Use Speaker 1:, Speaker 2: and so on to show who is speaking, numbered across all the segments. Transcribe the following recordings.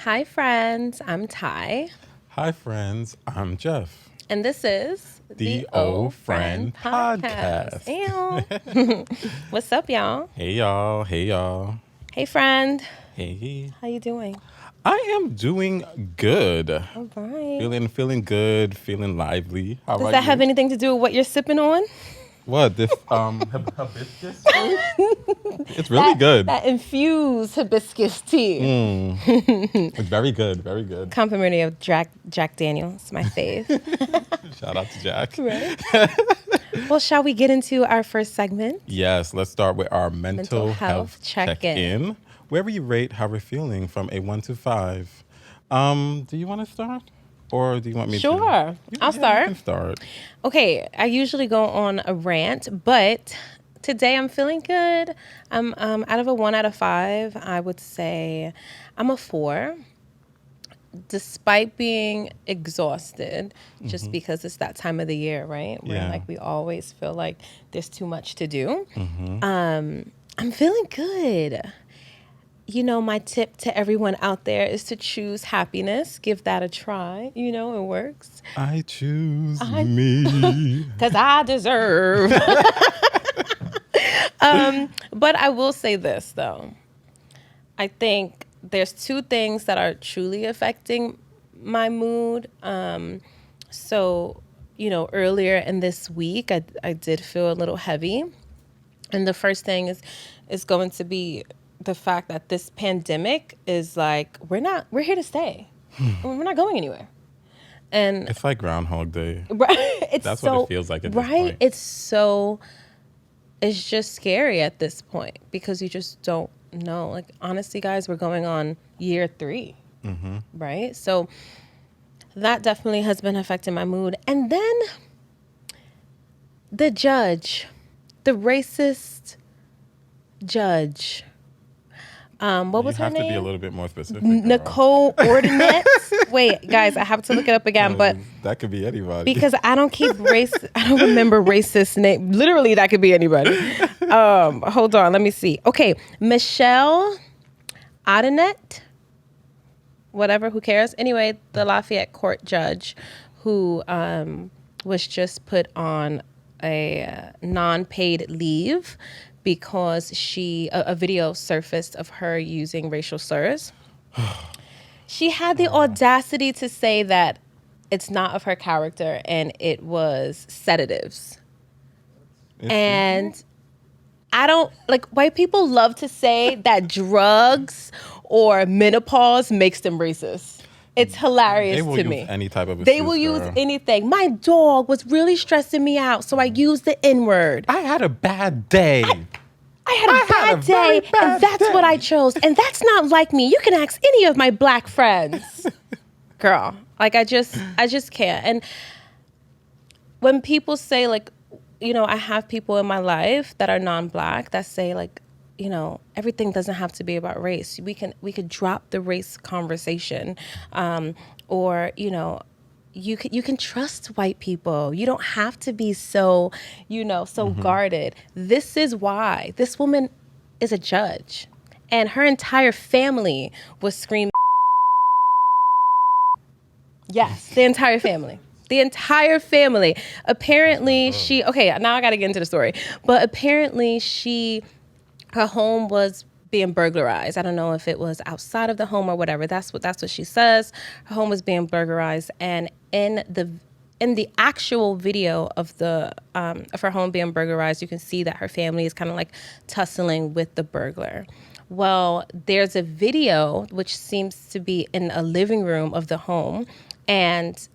Speaker 1: Hi, friends. I'm Ty,
Speaker 2: Hi, friends. I'm Jeff,
Speaker 1: and this is
Speaker 2: the
Speaker 1: the
Speaker 2: O
Speaker 1: O
Speaker 2: Friend
Speaker 1: Friend Podcast.
Speaker 2: Podcast.
Speaker 1: Ew. What's up, y'all?
Speaker 2: Hey, y'all. Hey, y'all.
Speaker 1: Hey, friend.
Speaker 2: Hey.
Speaker 1: How you doing?
Speaker 2: I am doing good.
Speaker 1: All right.
Speaker 2: Feeling good. Feeling lively. How
Speaker 1: Does
Speaker 2: about
Speaker 1: that have
Speaker 2: you?
Speaker 1: anything to do with what you're sipping on?
Speaker 2: What this hibiscus tea? It's really
Speaker 1: That
Speaker 2: good.
Speaker 1: that infused hibiscus tea.
Speaker 2: It's very good. Very good.
Speaker 1: Complimentary of Jack Daniels, my fave.
Speaker 2: Shout out to Jack.
Speaker 1: Right. Well, shall we get into our first segment?
Speaker 2: Yes. Let's start with our
Speaker 1: Mental
Speaker 2: mental
Speaker 1: health
Speaker 2: health
Speaker 1: check-in.
Speaker 2: check-in, where we rate how we're feeling from a 1 to 5. Do you want to start, or do you want me to?
Speaker 1: Sure. I'll
Speaker 2: Yeah, you
Speaker 1: start.
Speaker 2: can start.
Speaker 1: Okay, I usually go on a rant, but today I'm feeling good. I'm out of a 1 out of 5, I would say I'm a 4, despite being exhausted, just because it's that time of the year, right? Where
Speaker 2: Yeah.
Speaker 1: like we always feel like there's too much to do. I'm feeling good. You know, my tip to everyone out there is to choose happiness. Give that a try. You know, it works.
Speaker 2: I choose
Speaker 1: I
Speaker 2: me.
Speaker 1: Because I deserve. But I will say this, though. I think there's two things that are truly affecting my mood. So, earlier in this week, I did feel a little heavy. And the first thing is going to be the fact that this pandemic is like, we're here to stay. We're not going anywhere. And
Speaker 2: It's like Groundhog Day.
Speaker 1: right, it's
Speaker 2: That's what
Speaker 1: so
Speaker 2: it feels like at this
Speaker 1: right.
Speaker 2: point.
Speaker 1: It's just scary at this point because you just don't know. Like, honestly, guys, we're going on year 3, right? So that definitely has been affecting my mood. And then the judge, the racist judge. What
Speaker 2: You
Speaker 1: was her
Speaker 2: have to be a
Speaker 1: name?
Speaker 2: little bit more specific, girl.
Speaker 1: Nicole Ordinette. Wait, guys, I have to look it up again, but
Speaker 2: That could be anybody.
Speaker 1: because I don't remember racist name. Literally, that could be anybody. Hold on, let me see. Okay, Michelle Audinette, whatever, who cares? Anyway, the Lafayette court judge who was just put on a non-paid leave because a video surfaced of her using racial slurs. She had the audacity to say that it's not of her character and it was sedatives. And I don't like, white people love to say that drugs or menopause makes them racist. It's hilarious
Speaker 2: They will
Speaker 1: to
Speaker 2: use
Speaker 1: me.
Speaker 2: any type of
Speaker 1: They
Speaker 2: excuse,
Speaker 1: will use
Speaker 2: girl.
Speaker 1: anything. My dog was really stressing me out, so I used the N-word.
Speaker 2: I had a bad day.
Speaker 1: I had a bad day, and that's what I chose. And that's not like me. You can ask any of my black friends. Girl, like I just can't. And when people say like, I have people in my life that are non-black that say like, everything doesn't have to be about race. We could drop the race conversation, or you can trust white people. You don't have to be so guarded. This is why this woman is a judge, and her entire family was screaming. Yes, the entire family. The entire family. Apparently okay, now I got to get into the story. But apparently her home was being burglarized. I don't know if it was outside of the home or whatever. That's what she says. Her home was being burglarized, and in the actual video of her home being burglarized, you can see that her family is kind of like tussling with the burglar. Well, there's a video which seems to be in a living room of the home, and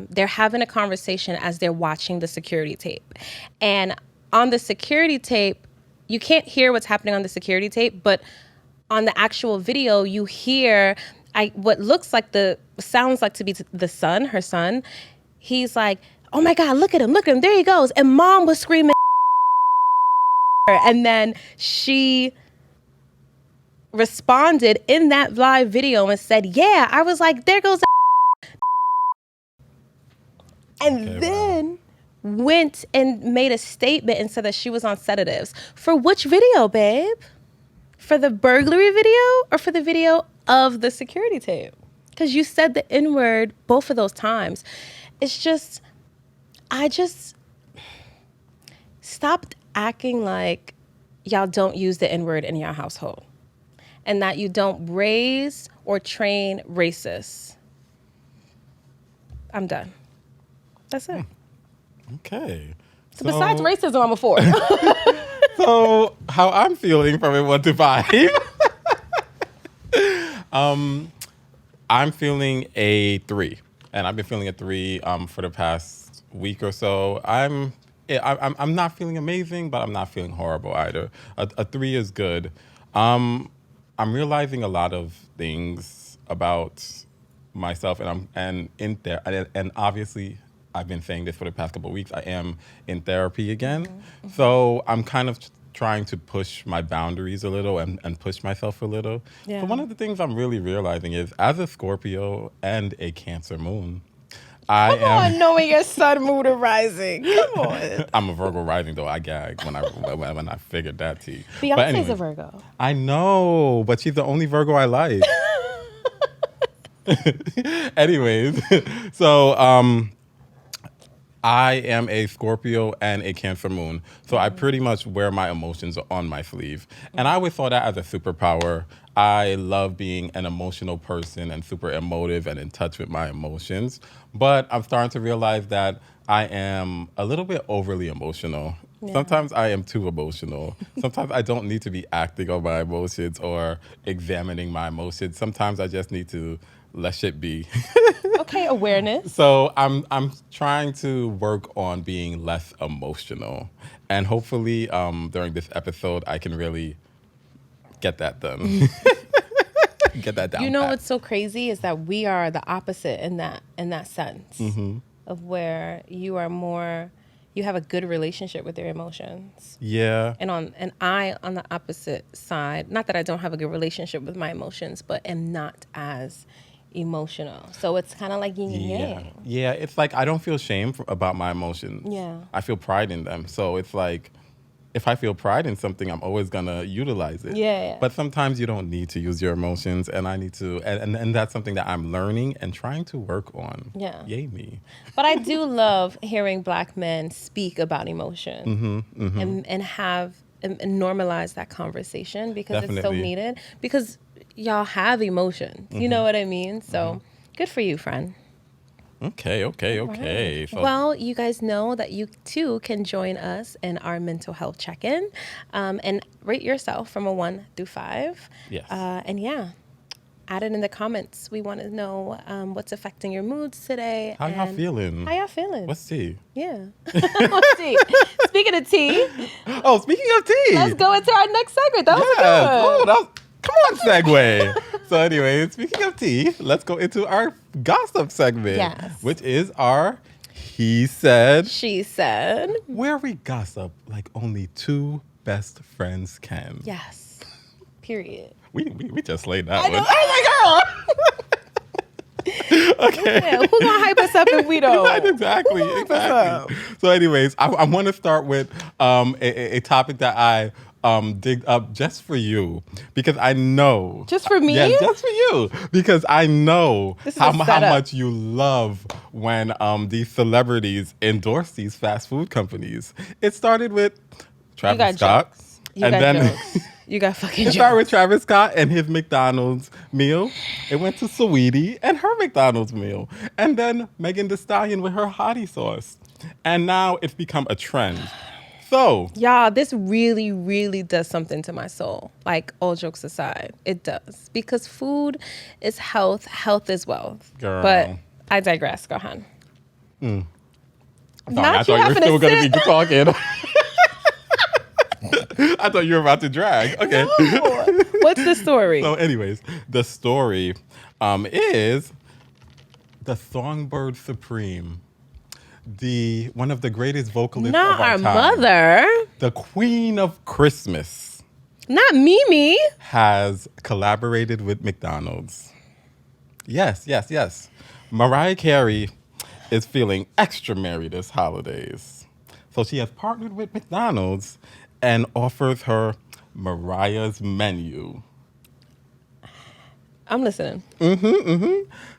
Speaker 1: they're having a conversation as they're watching the security tape. And on the security tape, you can't hear what's happening on the security tape, but on the actual video, you hear what sounds like to be the son, her son. He's like, "Oh my God, look at him, there he goes." And mom was screaming. And then she responded in that live video and said, "Yeah, I was like, there goes." And
Speaker 2: Okay,
Speaker 1: then went and made a statement and said that she was on sedatives. For which video, babe? For the burglary video or for the video of the security tape? Because you said the N-word both of those times. It's just, I just stopped acting like y'all don't use the N-word in your household and that you don't raise or train racists. I'm done. That's it.
Speaker 2: Okay.
Speaker 1: So besides racism, I'm a 4.
Speaker 2: So how I'm feeling from a 1 to 5. I'm feeling a 3, and I've been feeling a 3 for the past week or so. I'm not feeling amazing, but I'm not feeling horrible either. A 3 is good. I'm realizing a lot of things about myself, and in there, and obviously, I've been saying this for the past couple of weeks. I am in therapy again, so I'm kind of trying to push my boundaries a little and push myself a little.
Speaker 1: Yeah.
Speaker 2: So one of the things I'm really realizing is, as a Scorpio and a Cancer moon,
Speaker 1: Come on, knowing your sun, moon, and rising. Come on.
Speaker 2: I'm a Virgo rising, though. I gagged when I figured that tea.
Speaker 1: Beyonce's a Virgo.
Speaker 2: I know, but she's the only Virgo I like. Anyways, so I am a Scorpio and a Cancer moon, so I pretty much wear my emotions on my sleeve. And I always saw that as a superpower. I love being an emotional person and super emotive and in touch with my emotions. But I'm starting to realize that I am a little bit overly emotional. Yeah. Sometimes I am too emotional. Sometimes I don't need to be acting on my emotions or examining my emotions. Sometimes I just need to let shit be.
Speaker 1: Okay, awareness.
Speaker 2: So I'm trying to work on being less emotional, and hopefully during this episode I can really get that done. Get that down.
Speaker 1: You know
Speaker 2: pat.
Speaker 1: what's so crazy is that we are the opposite in that sense of where you are more. You have a good relationship with your emotions.
Speaker 2: Yeah.
Speaker 1: And I on the opposite side. Not that I don't have a good relationship with my emotions, but am not as emotional. So it's kind of like yin and yang.
Speaker 2: Yeah, it's like I don't feel shame about my emotions.
Speaker 1: Yeah.
Speaker 2: I feel pride in them. So it's like if I feel pride in something, I'm always gonna utilize it.
Speaker 1: Yeah.
Speaker 2: But sometimes you don't need to use your emotions, and I need to, and that's something that I'm learning and trying to work on.
Speaker 1: Yeah.
Speaker 2: Yay me.
Speaker 1: But I do love hearing Black men speak about emotion and have and normalize that conversation because it's so needed. Because y'all have emotions. You know what I mean? So good for you, friend.
Speaker 2: Okay.
Speaker 1: Right.
Speaker 2: So,
Speaker 1: well, you guys know that you too can join us in our mental health check-in and rate yourself from a 1 through 5.
Speaker 2: Yes.
Speaker 1: And yeah, add it in the comments. We want to know what's affecting your moods today.
Speaker 2: How y'all feeling? What's tea?
Speaker 1: Yeah. What's tea? Speaking of tea.
Speaker 2: Oh, speaking of tea.
Speaker 1: Let's go into our next segment. That was a good one.
Speaker 2: Come on, segue. So anyway, speaking of tea, let's go into our gossip segment.
Speaker 1: Yes.
Speaker 2: Which is our He Said.
Speaker 1: She Said.
Speaker 2: Where we gossip like only two best friends can.
Speaker 1: Yes. Period.
Speaker 2: We just laid that
Speaker 1: I
Speaker 2: one.
Speaker 1: know. Oh my girl.
Speaker 2: Okay.
Speaker 1: Yeah, who's gonna hype us up if we don't?
Speaker 2: Exactly. So anyways, I want to start with a topic that I digged up just for you because I know.
Speaker 1: Just for me?
Speaker 2: Yeah, just for you because I know how
Speaker 1: setup.
Speaker 2: much you love when these celebrities endorse these fast food companies. It started with Travis Scott.
Speaker 1: Jokes. Jokes. You got fucking jokes.
Speaker 2: It started with Travis Scott and his McDonald's meal. It went to Saweetie and her McDonald's meal. And then Megan Thee Stallion with her hottie sauce. And now it's become a trend. So,
Speaker 1: y'all, this really, really does something to my soul. Like, all jokes aside, it does. Because food is health. Health is wealth.
Speaker 2: Girl.
Speaker 1: But I digress. Go on.
Speaker 2: Sorry,
Speaker 1: Not
Speaker 2: I
Speaker 1: you
Speaker 2: thought you were
Speaker 1: having
Speaker 2: still
Speaker 1: to
Speaker 2: going to
Speaker 1: sit.
Speaker 2: be talking. I thought you were about to drag. Okay.
Speaker 1: No. What's the story?
Speaker 2: So, anyways, the story is the Songbird Supreme, one of the greatest vocalists
Speaker 1: Not
Speaker 2: of our
Speaker 1: our
Speaker 2: time,
Speaker 1: mother.
Speaker 2: the Queen of Christmas,
Speaker 1: Not Mimi.
Speaker 2: has collaborated with McDonald's. Yes. Mariah Carey is feeling extra merry this holidays. So she has partnered with McDonald's and offers her Mariah's menu.
Speaker 1: I'm listening.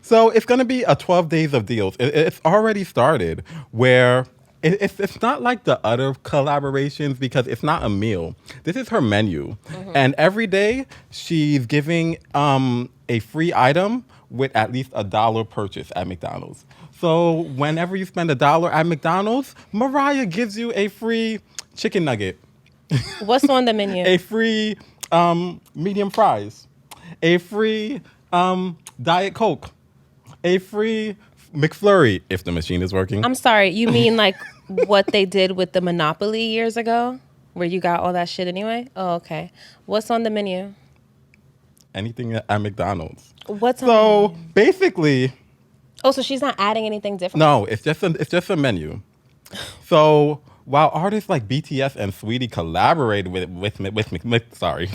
Speaker 2: So it's going to be a 12 days of deals. It's already started where it's not like the other collaborations because it's not a meal. This is her menu. And every day she's giving a free item with at least $1 purchase at McDonald's. So whenever you spend $1 at McDonald's, Mariah gives you a free chicken nugget,
Speaker 1: What's on the menu?
Speaker 2: a free medium fries, a free Diet Coke, a free McFlurry if the machine is working.
Speaker 1: I'm sorry, you mean like what they did with the Monopoly years ago, where you got all that shit anyway? Oh, okay. What's on the menu?
Speaker 2: Anything at McDonald's.
Speaker 1: What's on?
Speaker 2: So basically,
Speaker 1: Oh, so she's not adding anything different.
Speaker 2: no, it's just a menu. So while artists like BTS and Sweetie collaborated sorry,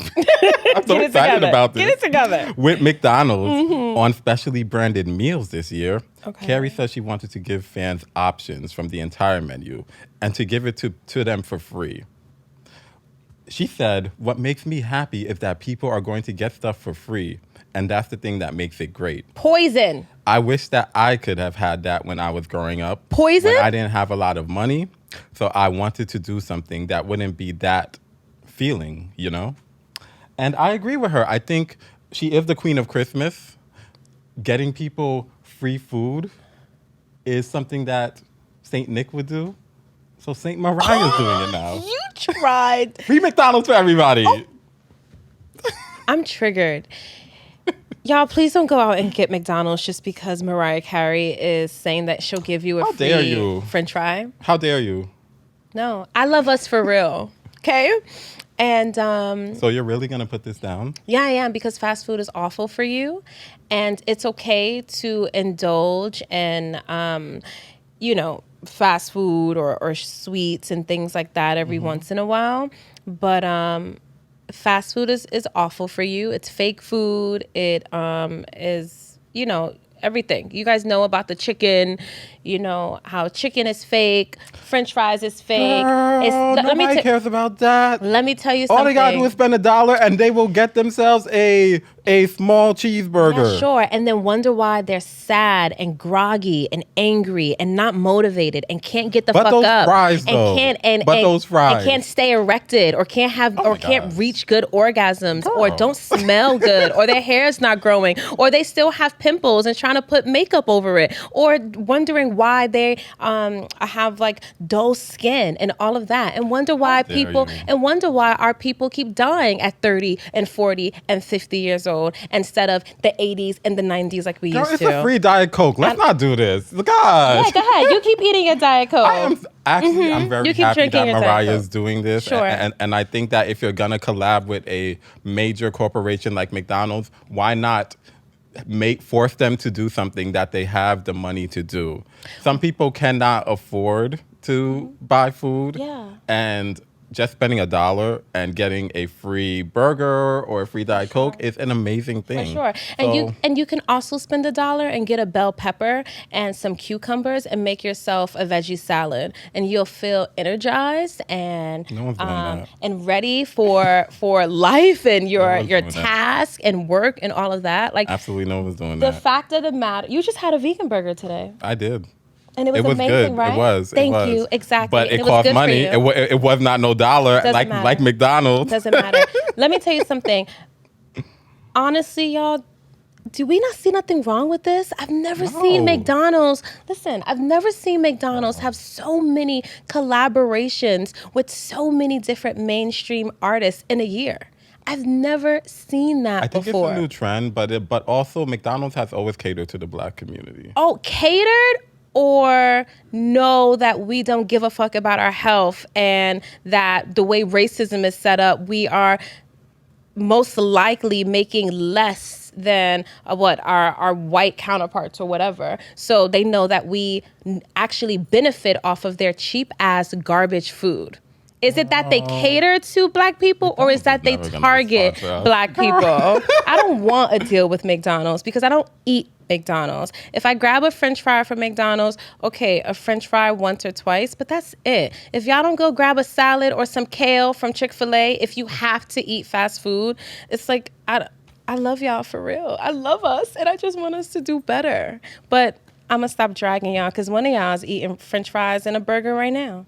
Speaker 2: I'm so
Speaker 1: Get it
Speaker 2: excited
Speaker 1: together.
Speaker 2: about this.
Speaker 1: Get it together.
Speaker 2: With McDonald's on specially branded meals this year,
Speaker 1: Okay.
Speaker 2: Carrie says she wanted to give fans options from the entire menu and to give it to them for free. She said, "What makes me happy is that people are going to get stuff for free, and that's the thing that makes it great.
Speaker 1: Poison.
Speaker 2: I wish that I could have had that when I was growing up.
Speaker 1: Poison?
Speaker 2: When I didn't have a lot of money, so I wanted to do something that wouldn't be that feeling, you know?" And I agree with her. I think she is the queen of Christmas. Getting people free food is something that Saint Nick would do. So Saint Mariah's doing it now.
Speaker 1: You tried.
Speaker 2: Free McDonald's for everybody.
Speaker 1: I'm triggered. Y'all, please don't go out and get McDonald's just because Mariah Carey is saying that she'll give you a
Speaker 2: How dare
Speaker 1: free
Speaker 2: you.
Speaker 1: French fry.
Speaker 2: How dare you?
Speaker 1: No, I love us for real. Okay? And
Speaker 2: So you're really going to put this down?
Speaker 1: yeah, I am, because fast food is awful for you. And it's okay to indulge in, fast food or sweets and things like that every once in a while. But fast food is awful for you. It's fake food. It is, everything. You guys know about the chicken, how chicken is fake, French fries is fake.
Speaker 2: Girl, nobody cares about that.
Speaker 1: Let me tell you something.
Speaker 2: All they gotta do is spend $1 and they will get themselves a small cheeseburger.
Speaker 1: Yeah, sure. And then wonder why they're sad and groggy and angry and not motivated and can't get the
Speaker 2: But
Speaker 1: fuck
Speaker 2: those
Speaker 1: up.
Speaker 2: fries,
Speaker 1: and
Speaker 2: though.
Speaker 1: can't and,
Speaker 2: But
Speaker 1: and,
Speaker 2: those fries.
Speaker 1: and can't stay erected or can't have
Speaker 2: Oh
Speaker 1: or
Speaker 2: my
Speaker 1: can't
Speaker 2: gosh.
Speaker 1: reach good orgasms or
Speaker 2: Girl.
Speaker 1: don't smell good or their hair's not growing or they still have pimples and trying to put makeup over it or wondering why they have like dull skin and all of that and wonder why
Speaker 2: dare
Speaker 1: people
Speaker 2: you.
Speaker 1: and wonder why our people keep dying at 30 and 40 and 50 years old instead of the 80s and the 90s like we
Speaker 2: Girl,
Speaker 1: used
Speaker 2: it's
Speaker 1: to.
Speaker 2: a free Diet Coke. Let's not do this.
Speaker 1: Yeah,
Speaker 2: Gosh.
Speaker 1: go ahead. You keep eating your Diet Coke.
Speaker 2: I am actually, I'm very
Speaker 1: You keep
Speaker 2: happy
Speaker 1: drinking
Speaker 2: that
Speaker 1: your Diet
Speaker 2: Mariah's
Speaker 1: Coke.
Speaker 2: doing this.
Speaker 1: Sure.
Speaker 2: And I think that if you're going to collab with a major corporation like McDonald's, why not force them to do something that they have the money to do? Some people cannot afford to buy food.
Speaker 1: Yeah.
Speaker 2: And just spending $1 and getting a free burger or a free Diet Coke is an amazing thing.
Speaker 1: For sure. And you can also spend $1 and get a bell pepper and some cucumbers and make yourself a veggie salad. And you'll feel energized and
Speaker 2: No one's doing that.
Speaker 1: and ready for life and your
Speaker 2: one's doing that.
Speaker 1: task and work and all of that. Like
Speaker 2: Absolutely no one's doing
Speaker 1: the
Speaker 2: that.
Speaker 1: fact of the matter, you just had a vegan burger today.
Speaker 2: I did.
Speaker 1: And it was amazing,
Speaker 2: good.
Speaker 1: right?
Speaker 2: It was.
Speaker 1: Thank
Speaker 2: it was.
Speaker 1: you. Exactly.
Speaker 2: But
Speaker 1: And
Speaker 2: it
Speaker 1: was
Speaker 2: cost
Speaker 1: good for
Speaker 2: money.
Speaker 1: you.
Speaker 2: It was not no dollar
Speaker 1: Doesn't matter.
Speaker 2: like McDonald's.
Speaker 1: Doesn't matter. Let me tell you something. Honestly, y'all, do we not see nothing wrong with this? I've never seen
Speaker 2: No.
Speaker 1: McDonald's. Listen, I've never seen McDonald's have so many collaborations with so many different mainstream artists in a year. I've never seen that
Speaker 2: I think
Speaker 1: before.
Speaker 2: it's a new trend, but also McDonald's has always catered to the black community.
Speaker 1: Oh, catered? Or know that we don't give a fuck about our health and that the way racism is set up, we are most likely making less than our white counterparts or whatever. So they know that we actually benefit off of their cheap ass garbage food. Is it that they cater to black people, or is that they
Speaker 2: McDonald's is never gonna
Speaker 1: target
Speaker 2: sponsor us.
Speaker 1: black people? I don't want a deal with McDonald's because I don't eat McDonald's. If I grab a French fry from McDonald's, okay, a French fry once or twice, but that's it. If y'all don't go grab a salad or some kale from Chick-fil-A, if you have to eat fast food, it's like, I love y'all for real. I love us, and I just want us to do better. But I'm going to stop dragging y'all because one of y'all is eating French fries and a burger right now.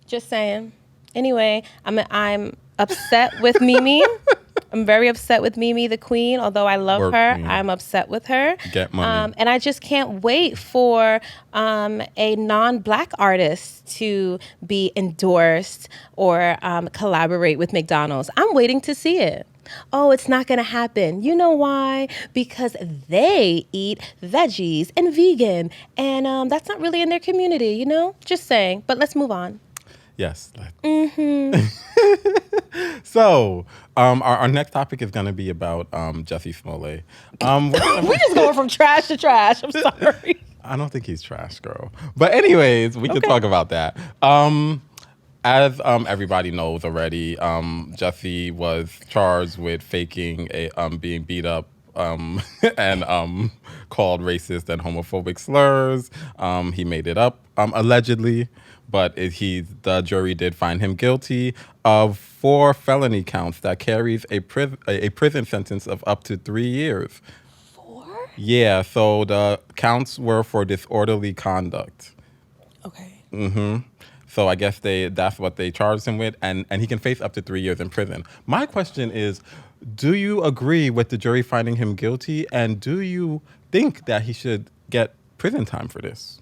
Speaker 1: Just saying. Anyway, I'm upset with Mimi. I'm very upset with Mimi, the queen. Although I love
Speaker 2: Work
Speaker 1: her,
Speaker 2: queen.
Speaker 1: I'm upset with her.
Speaker 2: Get money.
Speaker 1: And I just can't wait for a non-black artist to be endorsed or collaborate with McDonald's. I'm waiting to see it. Oh, it's not going to happen. You know why? Because they eat veggies and vegan. And that's not really in their community, you know? Just saying. But let's move on.
Speaker 2: Yes. So, our next topic is going to be about Jussie Smollett.
Speaker 1: We're just going from trash to trash. I'm sorry.
Speaker 2: I don't think he's trash, girl. But anyways, we can talk about that. As everybody knows already, Jussie was charged with faking a being beat up and called racist and homophobic slurs. He made it up allegedly, but the jury did find him guilty of 4 felony counts that carries a prison sentence of up to 3 years.
Speaker 1: 4?
Speaker 2: Yeah, so the counts were for disorderly conduct.
Speaker 1: Okay.
Speaker 2: So I guess that's what they charged him with, and he can face up to 3 years in prison. My question is, do you agree with the jury finding him guilty, and do you think that he should get prison time for this?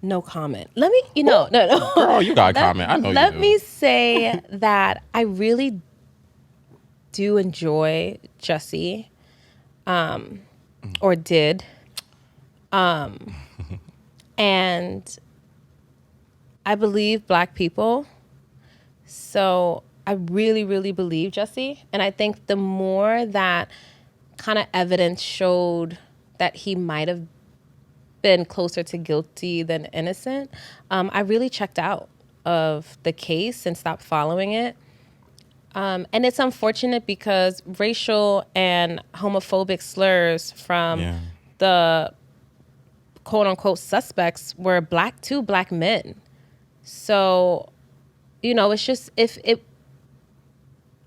Speaker 1: No comment. Let me, no.
Speaker 2: Girl, you got a comment. I know you do.
Speaker 1: Let me say that I really do enjoy Jussie, or did. And I believe black people. So I really, really believe Jussie. And I think the more that kind of evidence showed that he might have been closer to guilty than innocent, I really checked out of the case and stopped following it. And it's unfortunate because racial and homophobic slurs from the quote unquote suspects were two black men. So, it's just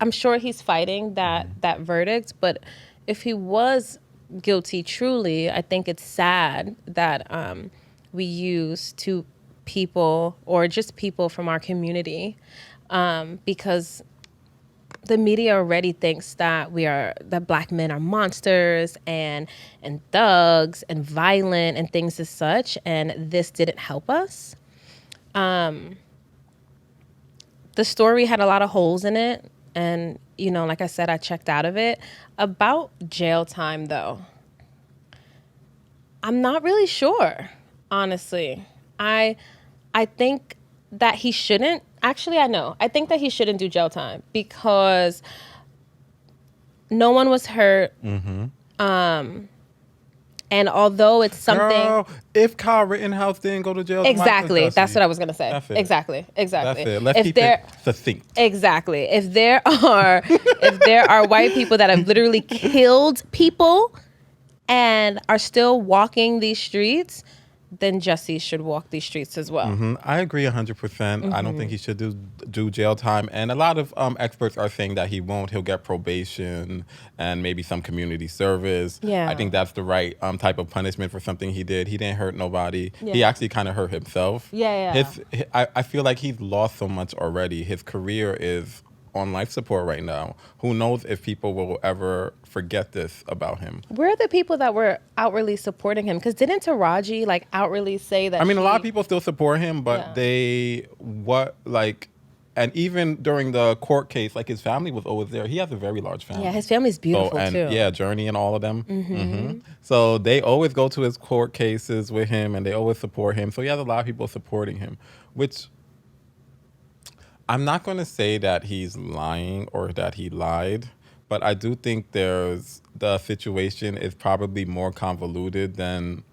Speaker 1: I'm sure he's fighting that verdict, but if he was guilty truly, I think it's sad that we use two people or just people from our community because the media already thinks that that black men are monsters and thugs and violent and things as such, and this didn't help us. The story had a lot of holes in it, and like I said, I checked out of it. About jail time, though, I'm not really sure, honestly. I think that he shouldn't. Actually, I know. I think that he shouldn't do jail time because no one was hurt. And although it's something...
Speaker 2: Girl, if Kyle Rittenhouse didn't go to jail...
Speaker 1: Exactly. That's what I was going to say.
Speaker 2: That's it.
Speaker 1: Exactly.
Speaker 2: That's it. Let's keep it succinct.
Speaker 1: Exactly. If there are white people that have literally killed people and are still walking these streets, then Jussie should walk these streets as well.
Speaker 2: I agree 100%. I don't think he should do jail time. And a lot of experts are saying that he won't. He'll get probation and maybe some community service.
Speaker 1: Yeah.
Speaker 2: I think that's the right type of punishment for something he did. He didn't hurt nobody.
Speaker 1: Yeah.
Speaker 2: He actually kind of hurt himself.
Speaker 1: Yeah.
Speaker 2: I feel like he's lost so much already. His career is on life support right now. Who knows if people will ever forget this about him.
Speaker 1: Where are the people that were outwardly supporting him? Because didn't Taraji outwardly say that?
Speaker 2: I mean, a lot of people still support him, but
Speaker 1: Yeah.
Speaker 2: and even during the court case, his family was always there. He has a very large family.
Speaker 1: Yeah, his family's beautiful too.
Speaker 2: Yeah, Journey and all of them. So they always go to his court cases with him, and they always support him. So he has a lot of people supporting him, which I'm not going to say that he's lying or that he lied, but I do think the situation is probably more convoluted than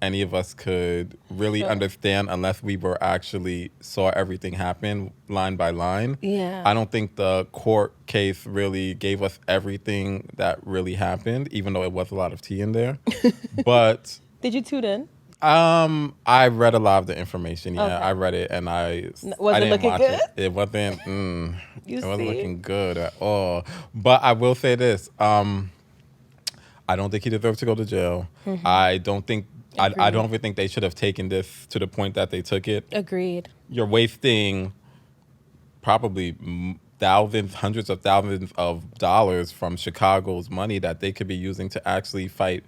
Speaker 2: any of us could really
Speaker 1: Sure.
Speaker 2: understand unless we were actually saw everything happen line by line.
Speaker 1: Yeah.
Speaker 2: I don't think the court case really gave us everything that really happened, even though it was a lot of tea in there. But
Speaker 1: Did you tune in?
Speaker 2: I read a lot of the information. Yeah,
Speaker 1: Okay.
Speaker 2: I read it, and I
Speaker 1: Was it
Speaker 2: didn't
Speaker 1: looking
Speaker 2: watch
Speaker 1: good?
Speaker 2: it. It wasn't.
Speaker 1: You
Speaker 2: It wasn't
Speaker 1: see?
Speaker 2: looking good at all. But I will say this. I don't think he deserves to go to jail. I don't think. I
Speaker 1: Agreed.
Speaker 2: don't even think they should have taken this to the point that they took it.
Speaker 1: Agreed.
Speaker 2: You're wasting probably thousands, hundreds of thousands of dollars from Chicago's money that they could be using to actually fight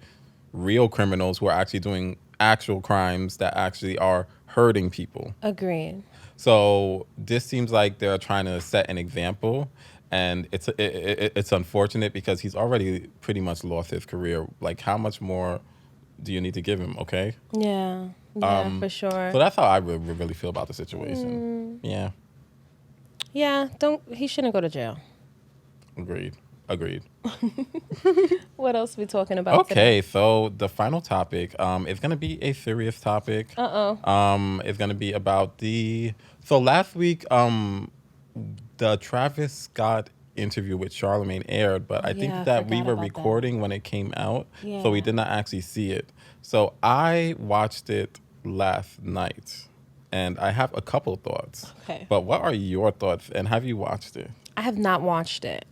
Speaker 2: real criminals who are actually doing actual crimes that actually are hurting people.
Speaker 1: Agreed.
Speaker 2: So this seems like they're trying to set an example, and it's unfortunate because he's already pretty much lost his career. Like, how much more do you need to give him? Okay,
Speaker 1: Yeah. Yeah, for sure.
Speaker 2: so that's how I really feel about the situation. Yeah,
Speaker 1: Yeah, he shouldn't go to jail.
Speaker 2: agreed.
Speaker 1: What else we talking about today?
Speaker 2: Okay, so the final topic is gonna be a serious topic. It's gonna be about so last week the Travis Scott interview with Charlemagne aired, but I
Speaker 1: Yeah,
Speaker 2: think
Speaker 1: I
Speaker 2: that we
Speaker 1: forgot
Speaker 2: were
Speaker 1: about that.
Speaker 2: recording when it came out, so
Speaker 1: Yeah.
Speaker 2: we did not actually see it. So I watched it last night, and I have a couple thoughts.
Speaker 1: Okay.
Speaker 2: But what are your thoughts, and have you watched it?
Speaker 1: I have not watched it.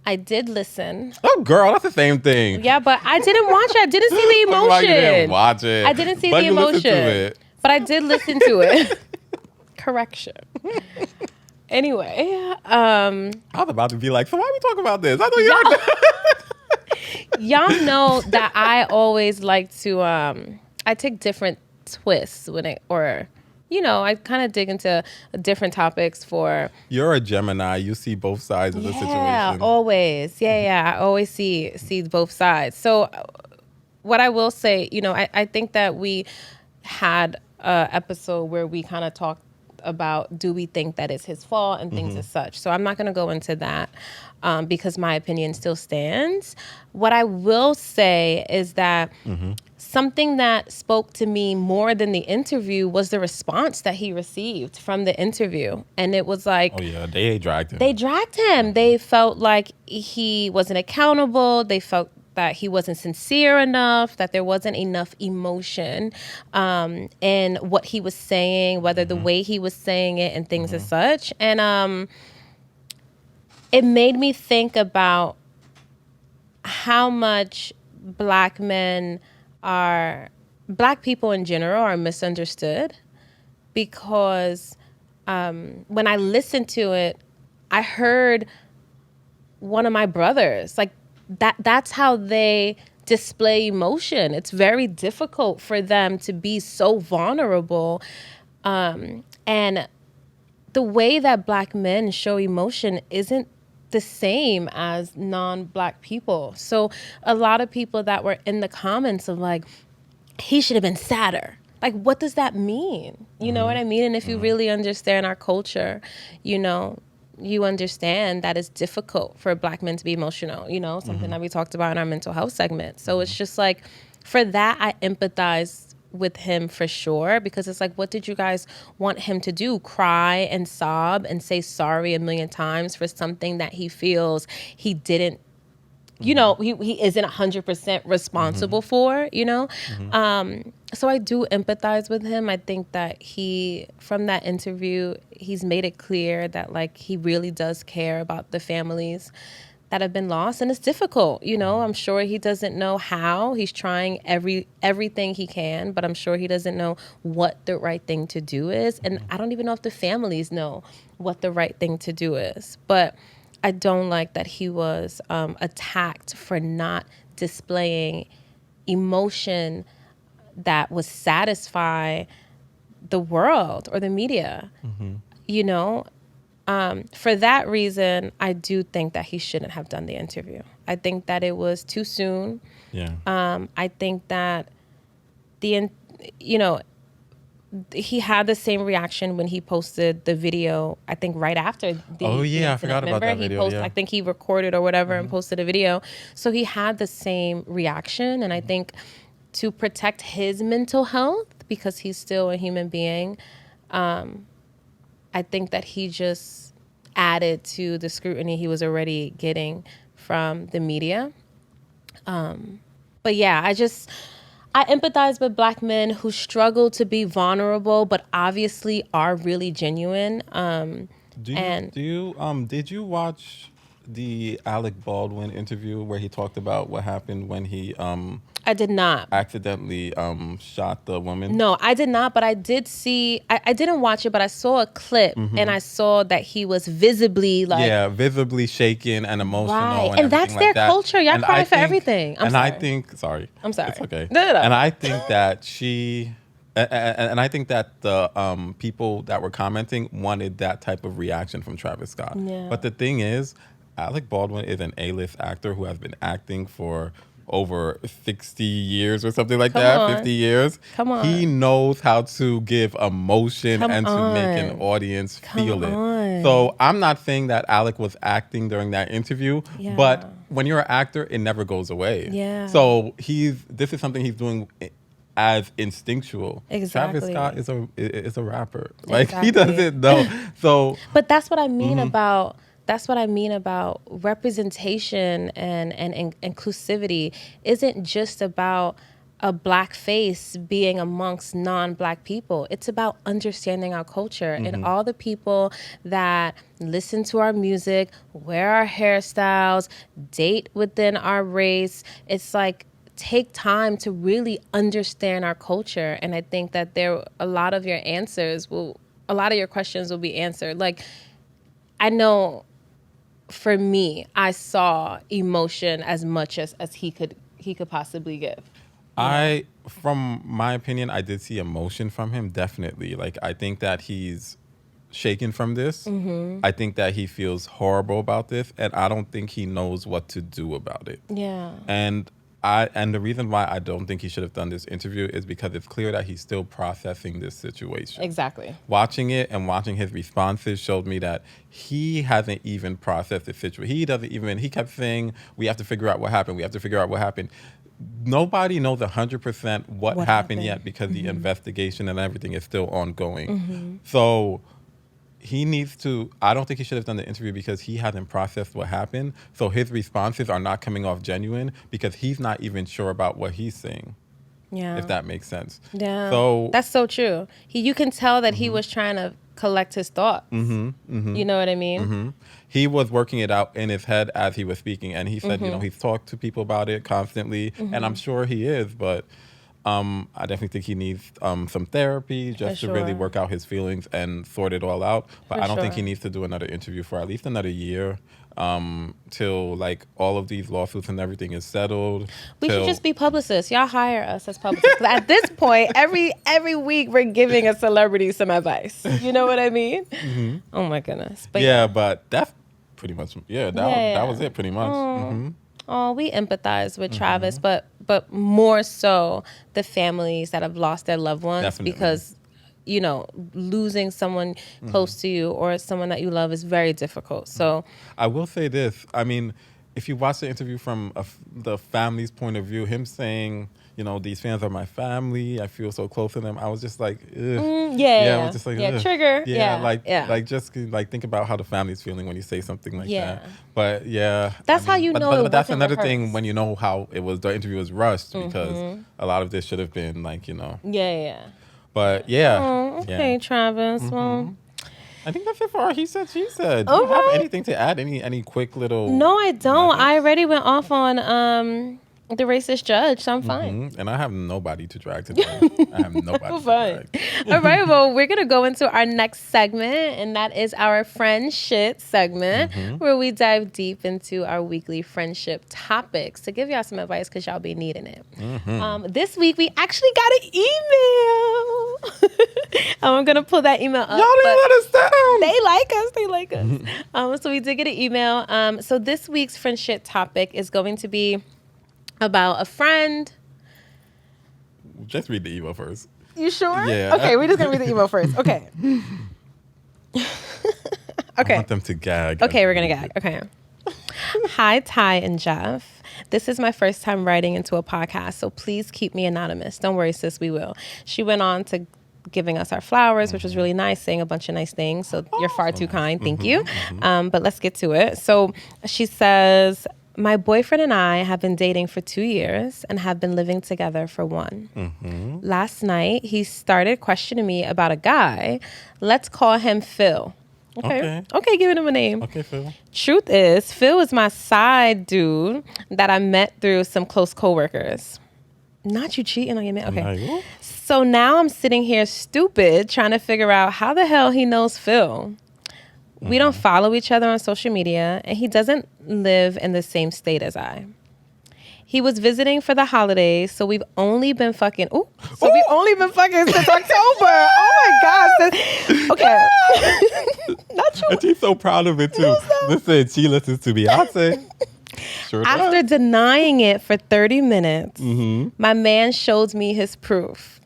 Speaker 1: I did listen.
Speaker 2: Oh, girl, that's the same thing.
Speaker 1: Yeah, but I didn't watch it. I didn't see the
Speaker 2: Talk about
Speaker 1: emotion.
Speaker 2: you didn't watch it.
Speaker 1: I didn't see
Speaker 2: But
Speaker 1: the
Speaker 2: you listened
Speaker 1: emotion.
Speaker 2: to it.
Speaker 1: But I did listen to it. Correction. Anyway,
Speaker 2: I was about to be like, so why are we talking about this? I thought you
Speaker 1: y'all know that I always like to I take different twists when I kind of dig into different topics for
Speaker 2: You're a Gemini. You see both sides of the
Speaker 1: yeah,
Speaker 2: situation.
Speaker 1: always. Yeah. I always see both sides. So what I will say, I think that we had a episode where we kind of talked about, do we think that it's his fault and things as such. So I'm not going to go into that because my opinion still stands. What I will say is that something that spoke to me more than the interview was the response that he received from the interview. And it was like,
Speaker 2: Oh, yeah. They dragged him.
Speaker 1: they dragged him. They felt like he wasn't accountable. They felt that he wasn't sincere enough, that there wasn't enough emotion in what he was saying, whether the way he was saying it and things as such. And it made me think about how much black people in general are misunderstood, because when I listened to it, I heard one of my brothers, like that's how they display emotion. It's very difficult for them to be so vulnerable. And the way that black men show emotion isn't the same as non-black people. So a lot of people that were in the comments of like, he should have been sadder. Like, what does that mean? You know what I mean? And if you really understand our culture, you understand that it's difficult for black men to be emotional, something that we talked about in our mental health segment. So it's just like, for that, I empathize with him for sure, because it's like, what did you guys want him to do? Cry and sob and say sorry a million times for something that he feels he didn't, he isn't 100% responsible for, So I do empathize with him. I think that from that interview, he's made it clear that like he really does care about the families that have been lost, and it's difficult. I'm sure he doesn't know how. He's trying everything he can, but I'm sure he doesn't know what the right thing to do is. And I don't even know if the families know what the right thing to do is. But I don't like that he was attacked for not displaying emotion that would satisfy the world or the media. For that reason, I do think that he shouldn't have done the interview. I think that it was too soon.
Speaker 2: Yeah.
Speaker 1: I think that he had the same reaction when he posted the video, I think right after the
Speaker 2: Oh, yeah, I
Speaker 1: incident.
Speaker 2: forgot about that video, yeah.
Speaker 1: I think he recorded or whatever and posted a video. So he had the same reaction. And I think to protect his mental health because he's still a human being, I think that he just added to the scrutiny he was already getting from the media. But yeah, I empathize with Black men who struggle to be vulnerable, but obviously are really genuine.
Speaker 2: Did you watch the Alec Baldwin interview where he talked about what happened when he
Speaker 1: I did not.
Speaker 2: accidentally shot the woman?
Speaker 1: No, I did not, but I did see, I didn't watch it, but I saw a clip and I saw that he was visibly
Speaker 2: visibly shaken and emotional.
Speaker 1: right.
Speaker 2: And
Speaker 1: And that's
Speaker 2: everything like
Speaker 1: their
Speaker 2: that.
Speaker 1: culture. Y'all
Speaker 2: And
Speaker 1: cry
Speaker 2: I
Speaker 1: for
Speaker 2: think-
Speaker 1: everything. I'm
Speaker 2: and
Speaker 1: sorry.
Speaker 2: I think, sorry.
Speaker 1: I'm sorry.
Speaker 2: It's okay.
Speaker 1: No.
Speaker 2: And I think that and I think that the people that were commenting wanted that type of reaction from Travis Scott.
Speaker 1: Yeah.
Speaker 2: But the thing is, Alec Baldwin is an A-list actor who has been acting for over 60 years or something like
Speaker 1: Come
Speaker 2: that,
Speaker 1: on.
Speaker 2: 50 years.
Speaker 1: Come on.
Speaker 2: He knows how to give emotion
Speaker 1: Come
Speaker 2: and to make an
Speaker 1: on.
Speaker 2: audience
Speaker 1: Come
Speaker 2: feel it.
Speaker 1: on.
Speaker 2: So I'm not saying that Alec was acting during that interview,
Speaker 1: Yeah.
Speaker 2: but when you're an actor, it never goes away.
Speaker 1: Yeah.
Speaker 2: So this is something he's doing as instinctual. Travis
Speaker 1: Exactly.
Speaker 2: Scott is a rapper. Like he
Speaker 1: Exactly.
Speaker 2: doesn't know. So
Speaker 1: But that's what I mean about representation and inclusivity isn't just about a Black face being amongst non-Black people. It's about understanding our culture and all the people that listen to our music, wear our hairstyles, date within our race. It's like, take time to really understand our culture. And I think that a lot of your questions will be answered. Like, I know for me, I saw emotion as much as he could possibly give.
Speaker 2: From my opinion, I did see emotion from him, definitely. Like, I think that he's shaken from this. I think that he feels horrible about this, and I don't think he knows what to do about it.
Speaker 1: Yeah.
Speaker 2: And the reason why I don't think he should have done this interview is because it's clear that he's still processing this situation.
Speaker 1: Exactly.
Speaker 2: Watching it and watching his responses showed me that he hasn't even processed the situation. He kept saying, we have to figure out what happened. We have to figure out what happened. Nobody knows 100% what happened yet because the investigation and everything is still ongoing. So I don't think he should have done the interview because he hasn't processed what happened. So his responses are not coming off genuine because he's not even sure about what he's saying.
Speaker 1: Yeah.
Speaker 2: If that makes sense.
Speaker 1: Yeah.
Speaker 2: So
Speaker 1: that's so true. You can tell that he was trying to collect his thoughts. You know what I mean?
Speaker 2: he was working it out in his head as he was speaking. And he said, he's talked to people about it constantly. And I'm sure he is, but I definitely think he needs some therapy just to really work out his feelings and sort it all out. But I don't think he needs to do another interview for at least another year till like all of these lawsuits and everything is settled.
Speaker 1: We should just be publicists. Y'all hire us as publicists. At this point, every week we're giving a celebrity some advice. You know what I mean? Oh my goodness. But
Speaker 2: but that's pretty much that was it pretty much.
Speaker 1: Oh, we empathize with Travis, but more so the families that have lost their loved ones.
Speaker 2: Definitely.
Speaker 1: Because, losing someone close to you or someone that you love is very difficult. So
Speaker 2: I will say this. I mean, if you watch the interview from the family's point of view, him saying, these fans are my family, I feel so close to them. I was just like, ugh. I was just like, ugh.
Speaker 1: Trigger.
Speaker 2: Like just like think about how the family's feeling when you say something like that. But
Speaker 1: that's how you know.
Speaker 2: But that's another thing when you know how it was. The interview was rushed because a lot of this should have been like, But
Speaker 1: okay, Travis. Well,
Speaker 2: I think that's it for our He Said, She Said. Do
Speaker 1: All
Speaker 2: you have
Speaker 1: right.
Speaker 2: anything to add? Any quick little...
Speaker 1: No, I don't.
Speaker 2: nuggets?
Speaker 1: I already went off on the racist judge, so I'm fine.
Speaker 2: And I have nobody to drag today. I have nobody to
Speaker 1: Fine.
Speaker 2: drag.
Speaker 1: All right, well, we're going to go into our next segment, and that is our Friend Shit segment, where we dive deep into our weekly friendship topics to give y'all some advice because y'all be needing it. This week, we actually got an email. I'm going to pull that email up.
Speaker 2: Y'all didn't let us down.
Speaker 1: They like us. So we did get an email. So this week's friendship topic is going to be about a friend.
Speaker 2: Just read the email first.
Speaker 1: You sure?
Speaker 2: Yeah.
Speaker 1: Okay, we're just going to read the email first. Okay.
Speaker 2: I want them to gag.
Speaker 1: Okay, we're going to gag. Okay. Hi, Ty and Jeff. This is my first time writing into a podcast, so please keep me anonymous. Don't worry, sis, we will. She went on to giving us our flowers, which was really nice, saying a bunch of nice things. So you're far too kind. Thank you. But let's get to it. So she says, my boyfriend and I have been dating for 2 years and have been living together for 1. Last night, he started questioning me about a guy. Let's call him Phil. Okay, giving him a name.
Speaker 2: Okay, Phil.
Speaker 1: Truth is, Phil is my side dude that I met through some close coworkers. Not you cheating on your man. Okay. So now I'm sitting here stupid trying to figure out how the hell he knows Phil. We don't follow each other on social media, and he doesn't live in the same state as I. He was visiting for the holidays, so we've only been fucking. We've only been fucking since October. Oh my God. Okay. Not you.
Speaker 2: And she's so proud of it too. Listen, she listens to Beyonce. Sure
Speaker 1: After denying it for 30 minutes, my man showed me his proof.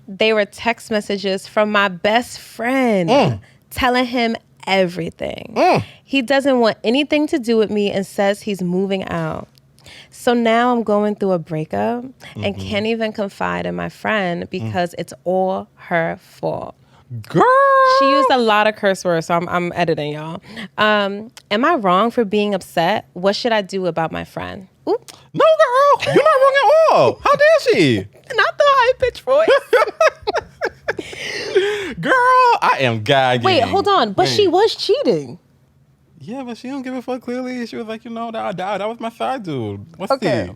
Speaker 1: They were text messages from my best friend telling him everything. He doesn't want anything to do with me and says he's moving out. So now I'm going through a breakup and can't even confide in my friend because it's all her fault.
Speaker 2: Girl,
Speaker 1: she used a lot of curse words, so I'm editing, y'all. Am I wrong for being upset? What should I do about my friend? Ooh.
Speaker 2: No, girl, you're not wrong at all. How dare she?
Speaker 1: Not the high pitched voice.
Speaker 2: Girl, I am gagging.
Speaker 1: Wait, hold on. But she was cheating.
Speaker 2: Yeah, but she don't give a fuck. Clearly, she was like, that was my side dude. What's
Speaker 1: Okay.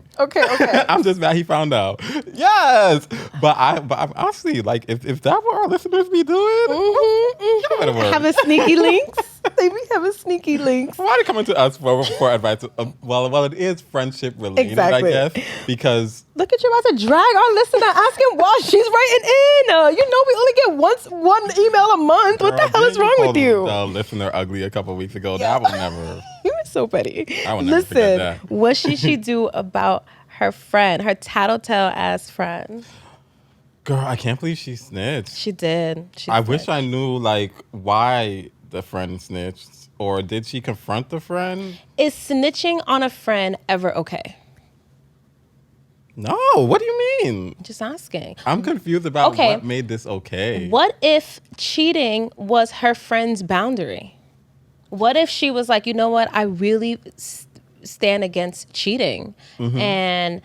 Speaker 2: I'm just mad he found out. Yes, but I'm honestly, like, if that what our listeners be doing,
Speaker 1: having sneaky links. They be having sneaky links.
Speaker 2: Why are they coming to us for advice? Well, it is friendship related, exactly. I guess, because
Speaker 1: look at you about to drag our listener, asking why she's writing in. We only get one email a month. Girl, what the hell is wrong with you?
Speaker 2: Listener ugly a couple weeks ago. Yeah. That would never.
Speaker 1: You were so petty.
Speaker 2: I would never forget that.
Speaker 1: What should she do about her friend, her tattletale ass friend?
Speaker 2: Girl, I can't believe she snitched.
Speaker 1: She did.
Speaker 2: I wish I knew why the friend snitched, or did she confront the friend?
Speaker 1: Is snitching on a friend ever okay?
Speaker 2: No, what do you mean?
Speaker 1: Just asking.
Speaker 2: I'm confused about what made this okay.
Speaker 1: What if cheating was her friend's boundary? What if she was like, you know what, I really stand against cheating, and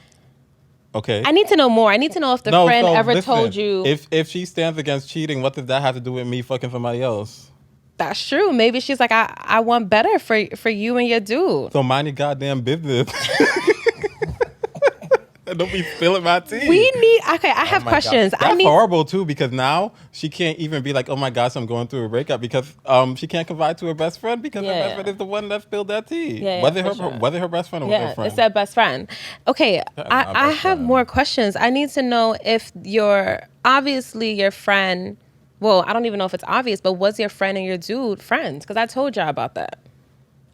Speaker 1: I need to know more. I need to know if the friend ever told you.
Speaker 2: If she stands against cheating, what does that have to do with me fucking somebody else?
Speaker 1: That's true. Maybe she's like, I want better for you and your dude.
Speaker 2: So mind your goddamn business. Don't be spilling my tea.
Speaker 1: I have questions.
Speaker 2: That's horrible too, because now she can't even be like, oh my gosh, I'm going through a breakup, because she can't confide to her best friend because her best friend is the one that spilled that tea. Whether her best friend or her friend.
Speaker 1: It's her best friend. Okay, I have more questions. I need to know if obviously your friend, well, I don't even know if it's obvious, but was your friend and your dude friends? Because I told y'all about that.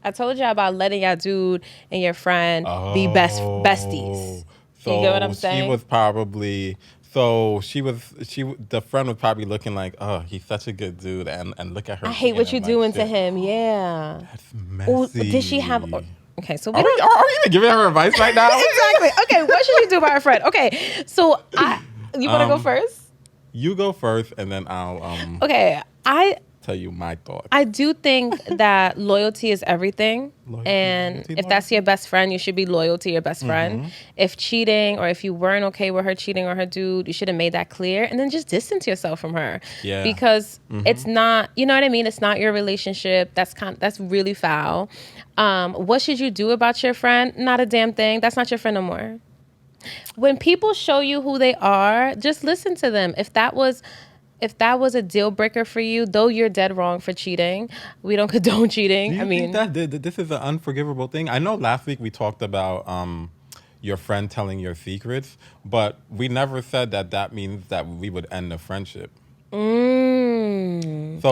Speaker 1: I told y'all about letting your dude and your friend be besties.
Speaker 2: So
Speaker 1: you get what I'm saying?
Speaker 2: She was probably, the friend was probably looking like, oh, he's such a good dude, and look at her.
Speaker 1: I hate what you're doing to him. Yeah.
Speaker 2: That's messy. Ooh,
Speaker 1: did she have? Okay, so
Speaker 2: are we even giving her advice right now?
Speaker 1: Exactly. Okay, what should she do about her friend? Okay, so you want to go first?
Speaker 2: You go first, and then I'll.
Speaker 1: Okay,
Speaker 2: tell you my thoughts.
Speaker 1: I do think that loyalty is everything. If that's your best friend, you should be loyal to your best friend. If cheating, or if you weren't okay with her cheating or her dude, you should have made that clear, and then just distance yourself from her.
Speaker 2: Yeah.
Speaker 1: Because it's not, you know what I mean? It's not your relationship. That's really foul. What should you do about your friend? Not a damn thing. That's not your friend no more. When people show you who they are, just listen to them. If that was a deal breaker for you, though you're dead wrong for cheating, we don't condone cheating.
Speaker 2: Do you think that this is an unforgivable thing? I know last week we talked about your friend telling your secrets, but we never said that means that we would end the friendship. So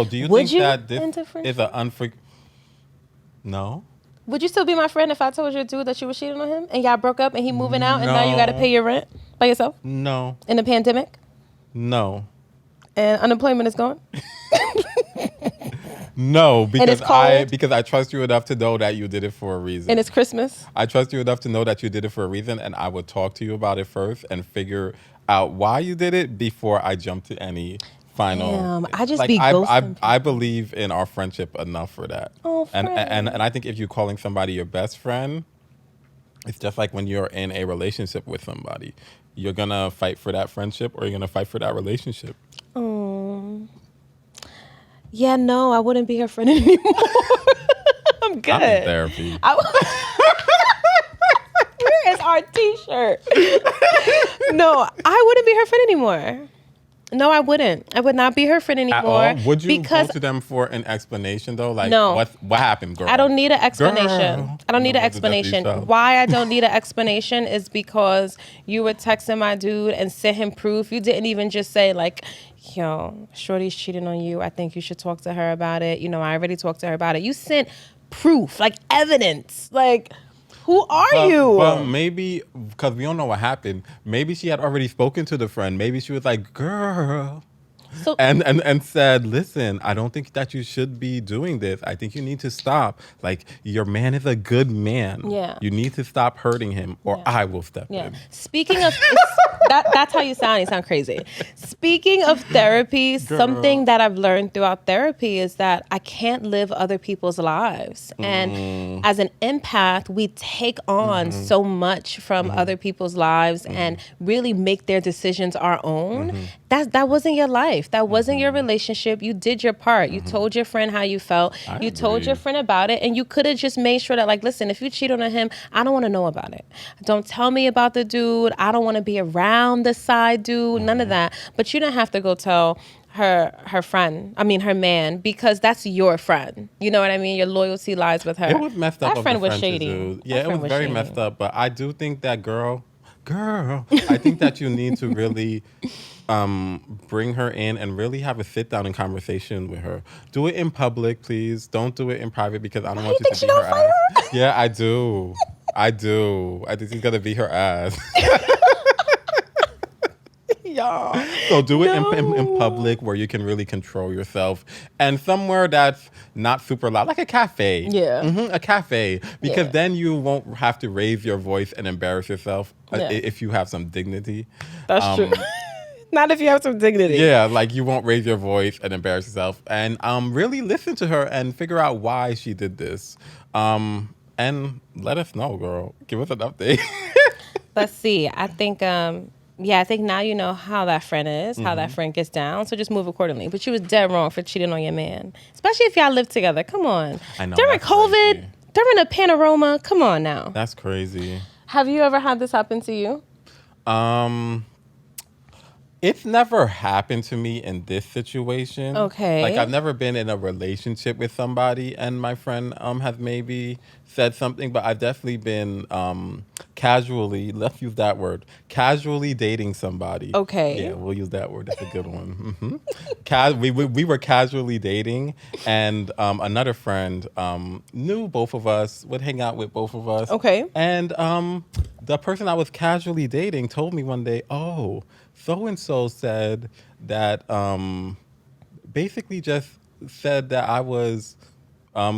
Speaker 2: do you think that this is an unforgivable? No.
Speaker 1: Would you still be my friend if I told your dude that you were cheating on him and y'all broke up and he moving out and now you got to pay your rent by yourself?
Speaker 2: No.
Speaker 1: In the pandemic?
Speaker 2: No.
Speaker 1: And unemployment is gone?
Speaker 2: No,
Speaker 1: And it's cold?
Speaker 2: because I trust you enough to know that you did it for a reason.
Speaker 1: And it's Christmas?
Speaker 2: I trust you enough to know that you did it for a reason, and I would talk to you about it first and figure out why you did it before I jump to any final.
Speaker 1: Damn, I just
Speaker 2: Like
Speaker 1: be ghosting
Speaker 2: I
Speaker 1: people.
Speaker 2: believe in our friendship enough for that.
Speaker 1: Oh,
Speaker 2: And
Speaker 1: friend.
Speaker 2: I think if you're calling somebody your best friend, it's just like when you're in a relationship with somebody. You're gonna fight for that friendship or you're gonna fight for that relationship.
Speaker 1: Oh. Yeah, no, I wouldn't be her friend anymore. I'm good.
Speaker 2: I'm in therapy.
Speaker 1: Where is our t-shirt? No, I wouldn't be her friend anymore. No, I wouldn't. I would not be her friend
Speaker 2: At
Speaker 1: anymore.
Speaker 2: all? Would you
Speaker 1: because
Speaker 2: go to them for an explanation though? Like
Speaker 1: No.
Speaker 2: what happened, girl?
Speaker 1: I don't need an explanation.
Speaker 2: Girl.
Speaker 1: I don't need an
Speaker 2: No, it's a Destiny
Speaker 1: explanation.
Speaker 2: Child.
Speaker 1: Why I don't need an explanation is because you were texting my dude and sent him proof. You didn't even just say like, yo, Shorty's cheating on you. I think you should talk to her about it. You know, I already talked to her about it. You sent proof, like evidence. Like, who are you?
Speaker 2: Well, maybe because we don't know what happened. Maybe she had already spoken to the friend. Maybe she was like, "Girl,"
Speaker 1: So
Speaker 2: and said, "Listen, I don't think that you should be doing this. I think you need to stop. Like your man is a good man.
Speaker 1: Yeah.
Speaker 2: You need to stop hurting him, or
Speaker 1: Yeah.
Speaker 2: I will step
Speaker 1: yeah.
Speaker 2: in."
Speaker 1: Speaking of that's how you sound. You sound crazy. Speaking of therapy, something that I've learned throughout therapy is that I can't live other people's lives. And as an empath, we take on so much from other people's lives and really make their decisions our own. That wasn't your life. That wasn't your relationship. You did your part. You told your friend how you felt. You told
Speaker 2: agree.
Speaker 1: your friend about it, and you could have just made sure that, like, listen, if you cheat on him, I don't want to know about it. Don't tell me about the dude. I don't want to be around the side dude. None of that. But you don't have to go tell her friend. I mean, her man, because that's your friend. You know what I mean? Your loyalty lies with her.
Speaker 2: It was messed up.
Speaker 1: That
Speaker 2: of
Speaker 1: friend
Speaker 2: the
Speaker 1: was
Speaker 2: friend to
Speaker 1: shady.
Speaker 2: do.
Speaker 1: That
Speaker 2: Yeah, it
Speaker 1: friend
Speaker 2: was very
Speaker 1: shady.
Speaker 2: messed up. But I do think that girl, I think that you need to really bring her in and really have a sit down and conversation with her. Do it in public, please. Don't do it in private because I don't want
Speaker 1: you
Speaker 2: you
Speaker 1: think
Speaker 2: to
Speaker 1: she
Speaker 2: beat her
Speaker 1: gonna fire
Speaker 2: ass. Yeah, I do. I do. I think she's gonna beat her ass.
Speaker 1: Y'all.
Speaker 2: So do it in public where you can really control yourself and somewhere that's not super loud, like a cafe.
Speaker 1: Yeah.
Speaker 2: A cafe. Because
Speaker 1: Yeah.
Speaker 2: then you won't have to raise your voice and embarrass yourself
Speaker 1: Yeah.
Speaker 2: if you have some dignity.
Speaker 1: That's true. Not if you have some dignity.
Speaker 2: Yeah, like you won't raise your voice and embarrass yourself. And really listen to her and figure out why she did this. And let us know, girl. Give us an update.
Speaker 1: Let's see. I think I think now you know how that friend is, how that friend gets down. So just move accordingly. But you was dead wrong for cheating on your man. Especially if y'all live together. Come on.
Speaker 2: I know,
Speaker 1: During
Speaker 2: that's
Speaker 1: COVID,
Speaker 2: crazy.
Speaker 1: during a panorama, come on now.
Speaker 2: That's crazy.
Speaker 1: Have you ever had this happen to you?
Speaker 2: It's never happened to me in this situation.
Speaker 1: Okay.
Speaker 2: Like I've never been in a relationship with somebody and my friend has maybe said something, but I've definitely been casually, let's use that word, casually dating somebody.
Speaker 1: Okay.
Speaker 2: Yeah, we'll use that word. That's a good one. We were casually dating and another friend knew both of us, would hang out with both of us.
Speaker 1: Okay.
Speaker 2: And the person I was casually dating told me one day, oh, so-and-so said that basically just said that I was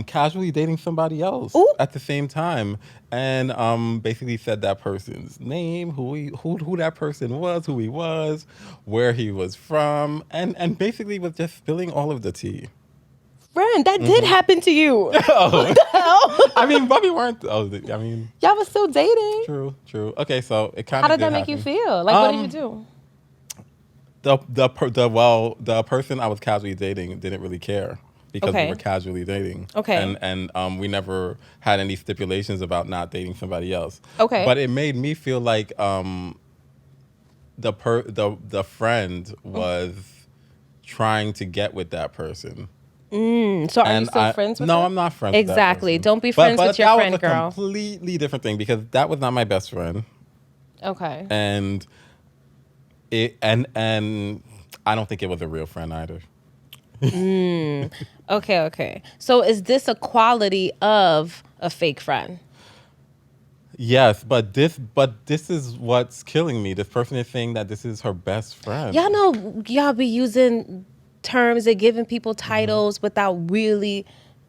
Speaker 2: casually dating somebody else
Speaker 1: Ooh.
Speaker 2: at the same time. And basically said that person's name, who that person was, who he was, where he was from, and basically was just spilling all of the tea.
Speaker 1: Friend, that did happen to you.
Speaker 2: Oh.
Speaker 1: What the hell?
Speaker 2: I mean, but we weren't. Oh, I mean,
Speaker 1: Y'all was still dating.
Speaker 2: true. Okay, so it kind
Speaker 1: How
Speaker 2: of
Speaker 1: did that make you feel? Like, what did you do?
Speaker 2: The person I was casually dating didn't really care because
Speaker 1: Okay.
Speaker 2: we were casually dating.
Speaker 1: Okay.
Speaker 2: And we never had any stipulations about not dating somebody else.
Speaker 1: Okay.
Speaker 2: But it made me feel like the friend was trying to get with that person.
Speaker 1: So are you still friends with
Speaker 2: No,
Speaker 1: her?
Speaker 2: I'm not friends with that
Speaker 1: Exactly.
Speaker 2: person.
Speaker 1: Don't be friends with your friend,
Speaker 2: that was a
Speaker 1: girl.
Speaker 2: completely different thing because that was not my best friend.
Speaker 1: Okay.
Speaker 2: And and I don't think it was a real friend either.
Speaker 1: Okay. So is this a quality of a fake friend?
Speaker 2: Yes, but this is what's killing me. This person is saying that this is her best friend.
Speaker 1: Y'all know y'all be using terms. They're giving people titles without really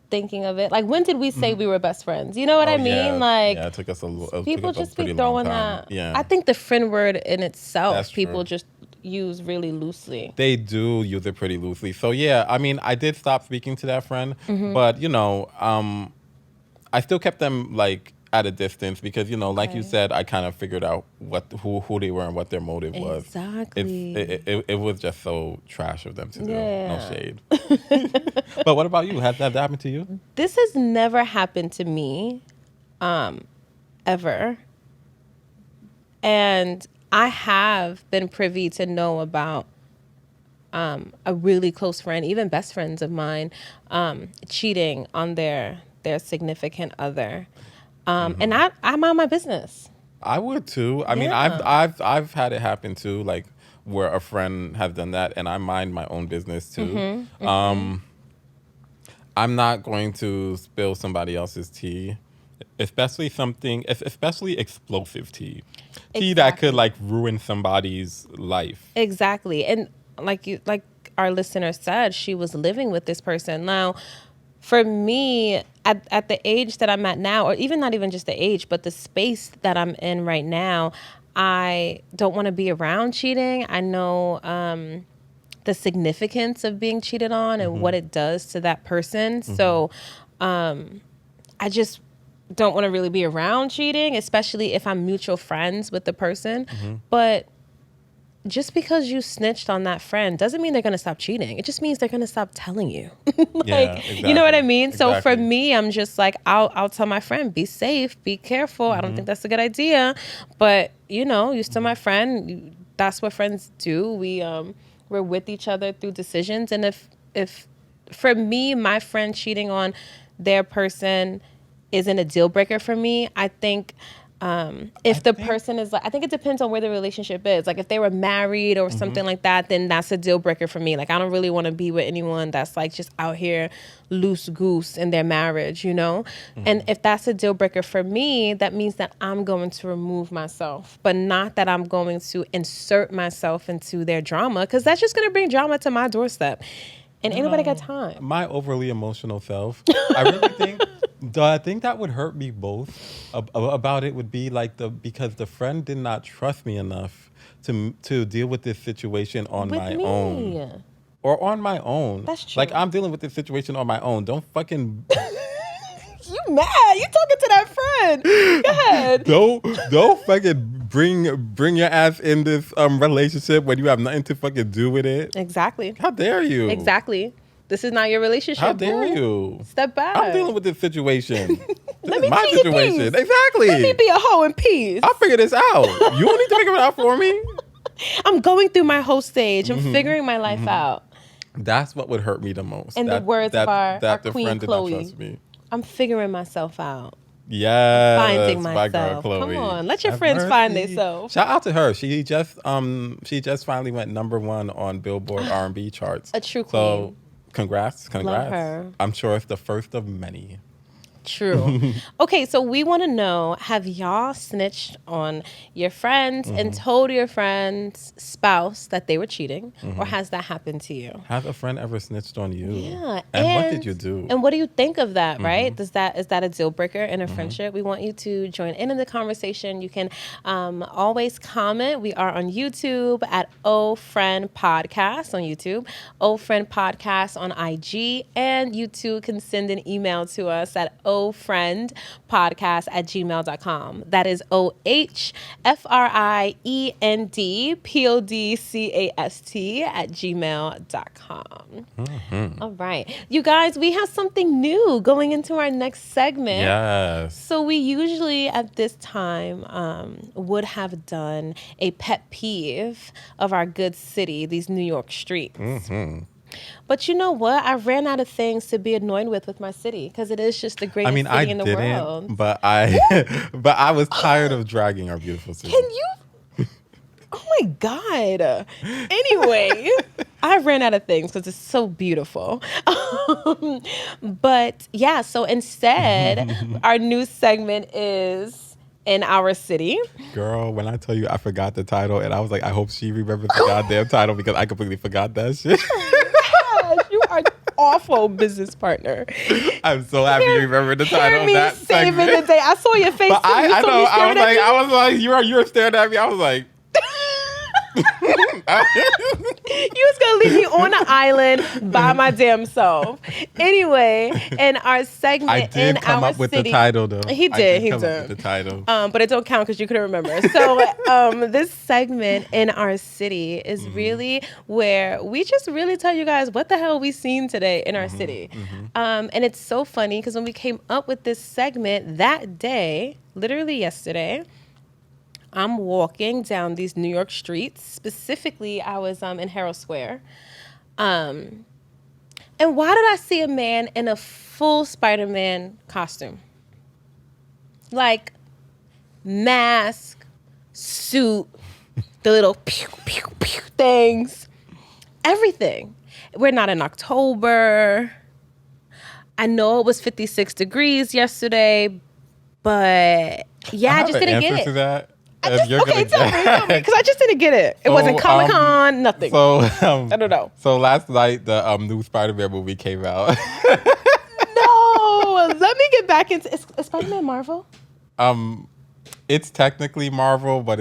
Speaker 1: thinking of it. Like, when did we say we were best friends? You know what I mean?
Speaker 2: Yeah.
Speaker 1: Like,
Speaker 2: Yeah, it took us
Speaker 1: people
Speaker 2: took us a
Speaker 1: just be
Speaker 2: pretty long
Speaker 1: throwing
Speaker 2: time.
Speaker 1: that.
Speaker 2: Yeah.
Speaker 1: I think the friend word in itself,
Speaker 2: That's
Speaker 1: people
Speaker 2: true.
Speaker 1: just use really loosely.
Speaker 2: They do use it pretty loosely. So yeah, I mean, I did stop speaking to that friend, but you know, I still kept them like at a distance because you know, like you
Speaker 1: Okay.
Speaker 2: said, I kind of figured out who they were and what their motive was.
Speaker 1: Exactly.
Speaker 2: It was just so trash of them to do. No
Speaker 1: Yeah.
Speaker 2: shade. But what about you? Has that happened to you?
Speaker 1: This has never happened to me, ever. And I have been privy to know about a really close friend, even best friends of mine, cheating on their significant other. And I mind my business.
Speaker 2: I would too. I mean,
Speaker 1: Yeah.
Speaker 2: I've had it happen too, like where a friend has done that, and I mind my own business too. I'm not going to spill somebody else's tea, especially explosive tea, tea that could
Speaker 1: Exactly.
Speaker 2: like ruin somebody's life.
Speaker 1: Exactly. And like our listener said, she was living with this person. Now, for me, at the age that I'm at now, or even not even just the age, but the space that I'm in right now, I don't want to be around cheating. I know the significance of being cheated on and what it does to that person. So I just don't want to really be around cheating, especially if I'm mutual friends with the person. But just because you snitched on that friend doesn't mean they're going to stop cheating. It just means they're going to stop telling you.
Speaker 2: Yeah,
Speaker 1: You know what I
Speaker 2: exactly.
Speaker 1: mean? So for
Speaker 2: Exactly.
Speaker 1: me, I'm just like, I'll tell my friend, be safe, be careful. I don't think that's a good idea. But, you know, you're still my friend. That's what friends do. We're with each other through decisions. And if for me, my friend cheating on their person isn't a deal breaker for me, I think if the person is like, I think it depends on where the relationship is. Like if they were married or something like that, then that's a deal breaker for me. Like I don't really want to be with anyone that's like just out here loose goose in their marriage, you know? And if that's a deal breaker for me, that means that I'm going to remove myself, but not that I'm going to insert myself into their drama, because that's just going to bring drama to my doorstep. And ain't nobody got time.
Speaker 2: My overly emotional self, I really think the thing that would hurt me both about it would be like because the friend did not trust me enough to deal with this situation on
Speaker 1: With
Speaker 2: my
Speaker 1: me.
Speaker 2: own. Or on my own.
Speaker 1: That's true.
Speaker 2: Like I'm dealing with this situation on my own. Don't fucking
Speaker 1: You mad? You talking to that friend? Go ahead.
Speaker 2: don't fucking bring your ass in this relationship when you have nothing to fucking do with it.
Speaker 1: Exactly.
Speaker 2: How dare you?
Speaker 1: Exactly. This is not your relationship.
Speaker 2: How dare
Speaker 1: boo.
Speaker 2: you?
Speaker 1: Step back.
Speaker 2: I'm dealing with this situation. This
Speaker 1: me
Speaker 2: is my
Speaker 1: be in
Speaker 2: situation.
Speaker 1: peace.
Speaker 2: Exactly.
Speaker 1: Let me be a hoe in peace.
Speaker 2: I'll figure this out. You don't need to figure it out for me.
Speaker 1: I'm going through my whole stage. I'm figuring my life out.
Speaker 2: That's what would hurt me the most.
Speaker 1: In the words of our
Speaker 2: the
Speaker 1: queen
Speaker 2: friend did
Speaker 1: Chloe.
Speaker 2: not trust me.
Speaker 1: I'm figuring myself out.
Speaker 2: Yes,
Speaker 1: Finding
Speaker 2: my girl
Speaker 1: myself.
Speaker 2: Chloe.
Speaker 1: Come on, let your
Speaker 2: Have
Speaker 1: friends find
Speaker 2: mercy.
Speaker 1: themselves.
Speaker 2: Shout out to her. She just finally went #1 on Billboard R&B charts.
Speaker 1: A true
Speaker 2: So,
Speaker 1: queen.
Speaker 2: congrats.
Speaker 1: her.
Speaker 2: I'm sure it's the first of many.
Speaker 1: True. Okay, so we want to know, have y'all snitched on your friends and told your friend's spouse that they were cheating? Or has that happened to you?
Speaker 2: Has a friend ever snitched on you?
Speaker 1: Yeah.
Speaker 2: And what did you do?
Speaker 1: And what do you think of that, right? Is that a deal breaker in a friendship? We want you to join in the conversation. You can always comment. We are on YouTube at O Friend Podcast on YouTube, O Friend Podcast on IG, and you too can send an email to us at ofriendpodcast@gmail.com. That is OHFRIENDPODCAST@gmail.com. All right. You guys, we have something new going into our next segment.
Speaker 2: Yes.
Speaker 1: So we usually at this time would have done a pet peeve of our good city, these New York streets. But you know what? I ran out of things to be annoyed with my city, because it is just the greatest
Speaker 2: I mean,
Speaker 1: city
Speaker 2: I
Speaker 1: in the
Speaker 2: didn't,
Speaker 1: world.
Speaker 2: but I was tired of dragging our beautiful city.
Speaker 1: Can you? Oh my God. Anyway, I ran out of things because it's so beautiful. But yeah, so instead, our new segment is in our city.
Speaker 2: Girl, when I tell you I forgot the title, and I was like, I hope she remembers the goddamn title because I completely forgot that shit.
Speaker 1: awful business partner.
Speaker 2: I'm so happy you remember the title of
Speaker 1: me
Speaker 2: that
Speaker 1: saving
Speaker 2: segment.
Speaker 1: the day. I saw your face.
Speaker 2: But
Speaker 1: too. You
Speaker 2: I
Speaker 1: saw
Speaker 2: know.
Speaker 1: me
Speaker 2: I
Speaker 1: staring at you.
Speaker 2: was like, you were staring at me. I was like,
Speaker 1: You was gonna leave me on an island by my damn self. Anyway, in our segment,
Speaker 2: I did
Speaker 1: in
Speaker 2: come
Speaker 1: our
Speaker 2: up with
Speaker 1: city,
Speaker 2: the title though.
Speaker 1: He
Speaker 2: I
Speaker 1: did. He
Speaker 2: come
Speaker 1: did.
Speaker 2: up with the title.
Speaker 1: But it don't count because you couldn't remember. So this segment in our city is really where we just really tell you guys what the hell we seen today in our city. And it's so funny because when we came up with this segment that day, literally yesterday, I'm walking down these New York streets. Specifically, I was in Herald Square. And why did I see a man in a full Spider-Man costume? Like, mask, suit, the little pew, pew, pew things, everything. We're not in October. I know it was 56 degrees yesterday, but yeah, I just didn't get it.
Speaker 2: To that.
Speaker 1: Tell me, because I just didn't get it. It wasn't Comic-Con, nothing.
Speaker 2: So
Speaker 1: I don't know.
Speaker 2: So last night the new Spider-Man movie came out.
Speaker 1: No, let me get back into. Is Spider-Man Marvel?
Speaker 2: It's technically Marvel, but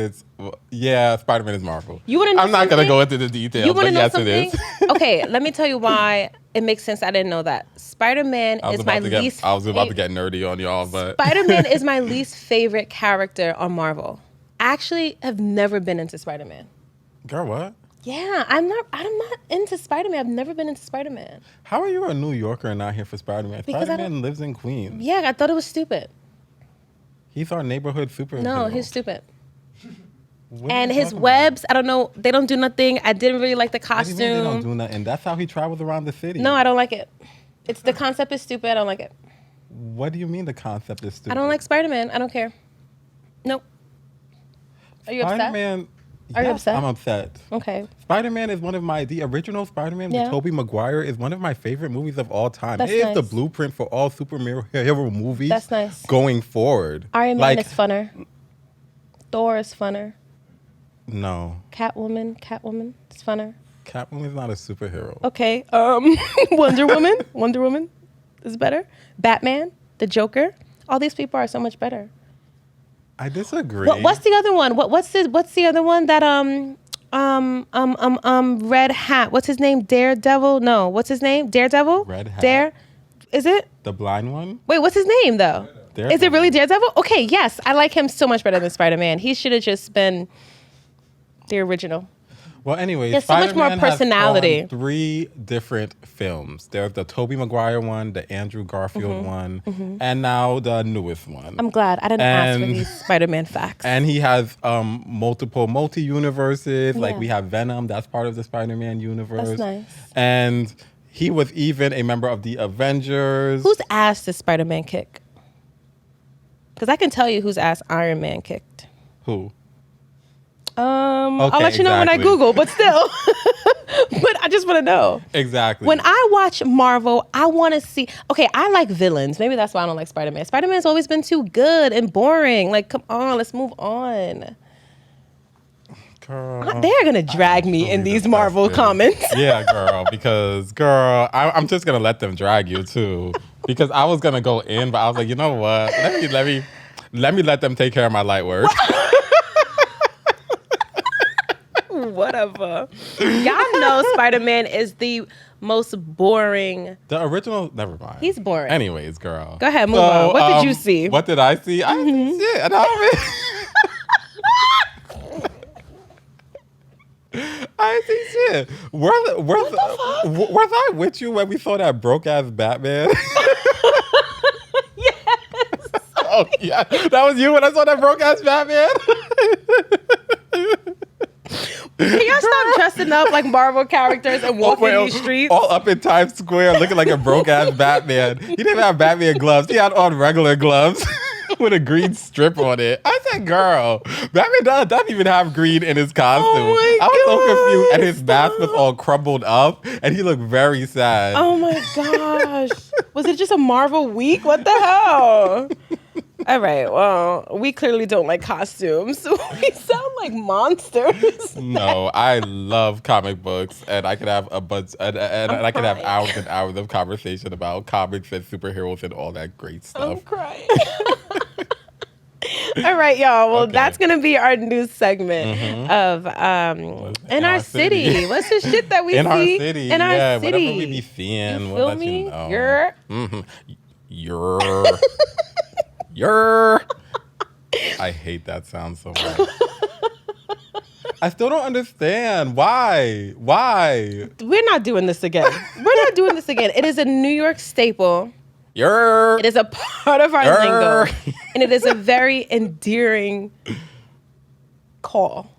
Speaker 2: Spider-Man is Marvel.
Speaker 1: You want to know
Speaker 2: I'm not gonna go into the details, but yes, it is.
Speaker 1: Okay, let me tell you why it makes sense. I didn't know that. Spider-Man is my least.
Speaker 2: I was about to get nerdy on y'all, but
Speaker 1: Spider-Man is my least favorite character on Marvel. I actually have never been into Spider-Man.
Speaker 2: Girl, what?
Speaker 1: Yeah, I'm not into Spider-Man. I've never been into Spider-Man.
Speaker 2: How are you a New Yorker and not here for Spider-Man?
Speaker 1: Because
Speaker 2: Spider-Man lives in Queens.
Speaker 1: Yeah, I thought it was stupid.
Speaker 2: He's our neighborhood superhero.
Speaker 1: No, he's stupid. And his webs, I don't know, they don't do nothing. I didn't really like the costume.
Speaker 2: They don't do nothing. That's how he travels around the city.
Speaker 1: No, I don't like it. The concept is stupid. I don't like it.
Speaker 2: What do you mean the concept is stupid?
Speaker 1: I don't like Spider-Man. I don't care. Nope. Are you upset?
Speaker 2: Spider-Man.
Speaker 1: Are you upset?
Speaker 2: I'm upset.
Speaker 1: Okay.
Speaker 2: Spider-Man is the original Spider-Man with Tobey Maguire is one of my favorite movies of all time.
Speaker 1: That's
Speaker 2: it is
Speaker 1: nice.
Speaker 2: the blueprint for all superhero movies.
Speaker 1: That's nice.
Speaker 2: Going forward.
Speaker 1: Iron Man is funner. Thor is funner.
Speaker 2: No.
Speaker 1: Catwoman, it's funner.
Speaker 2: Catwoman is not a superhero.
Speaker 1: Okay. Wonder Woman is better. Batman, the Joker, all these people are so much better.
Speaker 2: I disagree.
Speaker 1: What's the other one? What's the other one that red hat? What's his name? Daredevil? No. What's his name? Daredevil?
Speaker 2: Red hat.
Speaker 1: Is it?
Speaker 2: The blind one?
Speaker 1: Wait, what's his name though?
Speaker 2: Daredevil.
Speaker 1: Is it really Daredevil? Okay, yes. I like him so much better than Spider-Man. He should have just been the original.
Speaker 2: Well, anyway,
Speaker 1: he has so much more personality.
Speaker 2: Has 3 different films. There's the Tobey Maguire one, the Andrew Garfield one, and now the newest one.
Speaker 1: I'm glad I didn't ask for these Spider-Man facts.
Speaker 2: And he has multiple multi-universes. Like we have Venom, that's part of the Spider-Man universe.
Speaker 1: That's nice.
Speaker 2: And he was even a member of the Avengers.
Speaker 1: Whose ass does Spider-Man kick? Because I can tell you whose ass Iron Man kicked.
Speaker 2: Who?
Speaker 1: I'll let you know when I Google, but still. But I just want to know.
Speaker 2: Exactly.
Speaker 1: When I watch Marvel, I want to see. Okay, I like villains. Maybe that's why I don't like Spider-Man. Spider-Man's always been too good and boring. Like, come on, let's move on.
Speaker 2: Girl,
Speaker 1: they're going to drag me in these Marvel comments.
Speaker 2: Yeah, girl, because, I'm just going to let them drag you, too. Because I was going to go in, but I was like, you know what? Let me let them take care of my light work.
Speaker 1: Whatever. Y'all know Spider-Man is the most boring.
Speaker 2: The original, never mind.
Speaker 1: He's boring.
Speaker 2: Anyways, girl.
Speaker 1: Go ahead, move on. What did you see?
Speaker 2: What did I see? I didn't see shit. I didn't see shit. Was I with you when we saw that broke ass Batman?
Speaker 1: Yes.
Speaker 2: Oh yeah, that was you when I saw that broke ass Batman.
Speaker 1: Can y'all stop dressing up like Marvel characters and walking these streets?
Speaker 2: All up in Times Square looking like a broke ass Batman. He didn't have Batman gloves. He had on regular gloves with a green strip on it. I said, girl, Batman doesn't even have green in his costume.
Speaker 1: Oh
Speaker 2: I was so confused. And his mask was all crumbled up and he looked very sad.
Speaker 1: Oh my gosh. Was it just a Marvel week? What the hell? All right, well, we clearly don't like costumes. We sound like monsters.
Speaker 2: No, I love comic books, and I could have a bunch, and I could have
Speaker 1: crying.
Speaker 2: hours and hours of conversation about comics and superheroes and all that great
Speaker 1: I'm
Speaker 2: stuff.
Speaker 1: crying. All right, y'all. Well,
Speaker 2: Okay.
Speaker 1: that's gonna be our new segment of in our city. What's the shit that we
Speaker 2: in
Speaker 1: see
Speaker 2: our city?
Speaker 1: in our
Speaker 2: yeah,
Speaker 1: city?
Speaker 2: whatever we be seeing,
Speaker 1: You
Speaker 2: we'll
Speaker 1: feel
Speaker 2: let
Speaker 1: me?
Speaker 2: you know.
Speaker 1: You're
Speaker 2: You're. I hate that sound so much. I still don't understand why.
Speaker 1: we're not doing this again. We're not doing this again. It is a New York staple.
Speaker 2: You're.
Speaker 1: It is a part of our lingo, and it is a very endearing call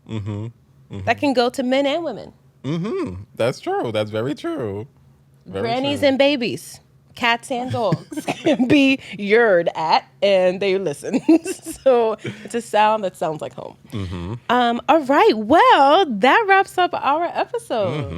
Speaker 1: that can go to men and women,
Speaker 2: That's true. That's very true. Very
Speaker 1: grannies
Speaker 2: true.
Speaker 1: and babies, cats and dogs can be yurred at, and they listen. So it's a sound that sounds like home. All right. Well, that wraps up our episode.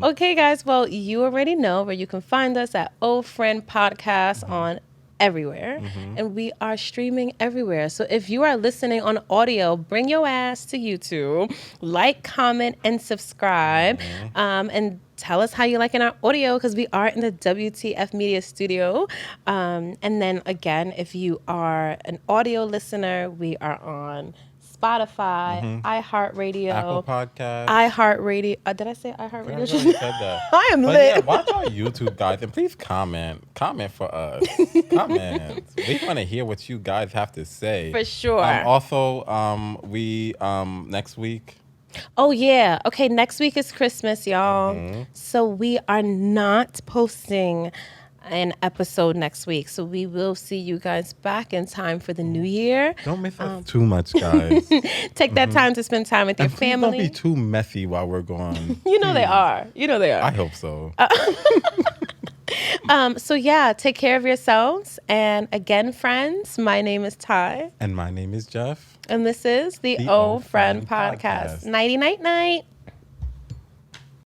Speaker 1: Okay, guys. Well, you already know where you can find us at Old Friend Podcast on everywhere, and we are streaming everywhere. So if you are listening on audio, bring your ass to YouTube, like, comment, and subscribe, and tell us how you liking our audio, because we are in the WTF Media Studio. And then again, if you are an audio listener, we are on Spotify, iHeartRadio,
Speaker 2: Apple Podcast.
Speaker 1: iHeartRadio. Did I say iHeartRadio?
Speaker 2: I already said that.
Speaker 1: I am
Speaker 2: But
Speaker 1: lit.
Speaker 2: yeah, watch our YouTube, guys, and please comment for us. Comment. We want to hear what you guys have to say.
Speaker 1: For sure.
Speaker 2: Also, we next week.
Speaker 1: Oh, yeah. Okay, next week is Christmas, y'all. So we are not posting an episode next week. So we will see you guys back in time for the new year.
Speaker 2: Don't miss us too much, guys.
Speaker 1: Take that time to spend time with your
Speaker 2: And please
Speaker 1: family.
Speaker 2: don't be too messy while we're gone.
Speaker 1: You know they are. You know they
Speaker 2: I
Speaker 1: are.
Speaker 2: hope so.
Speaker 1: So yeah, take care of yourselves. And again, friends, my name is Ty.
Speaker 2: And my name is Jeff.
Speaker 1: And this is the Old Friend Podcast. Nighty, night, night.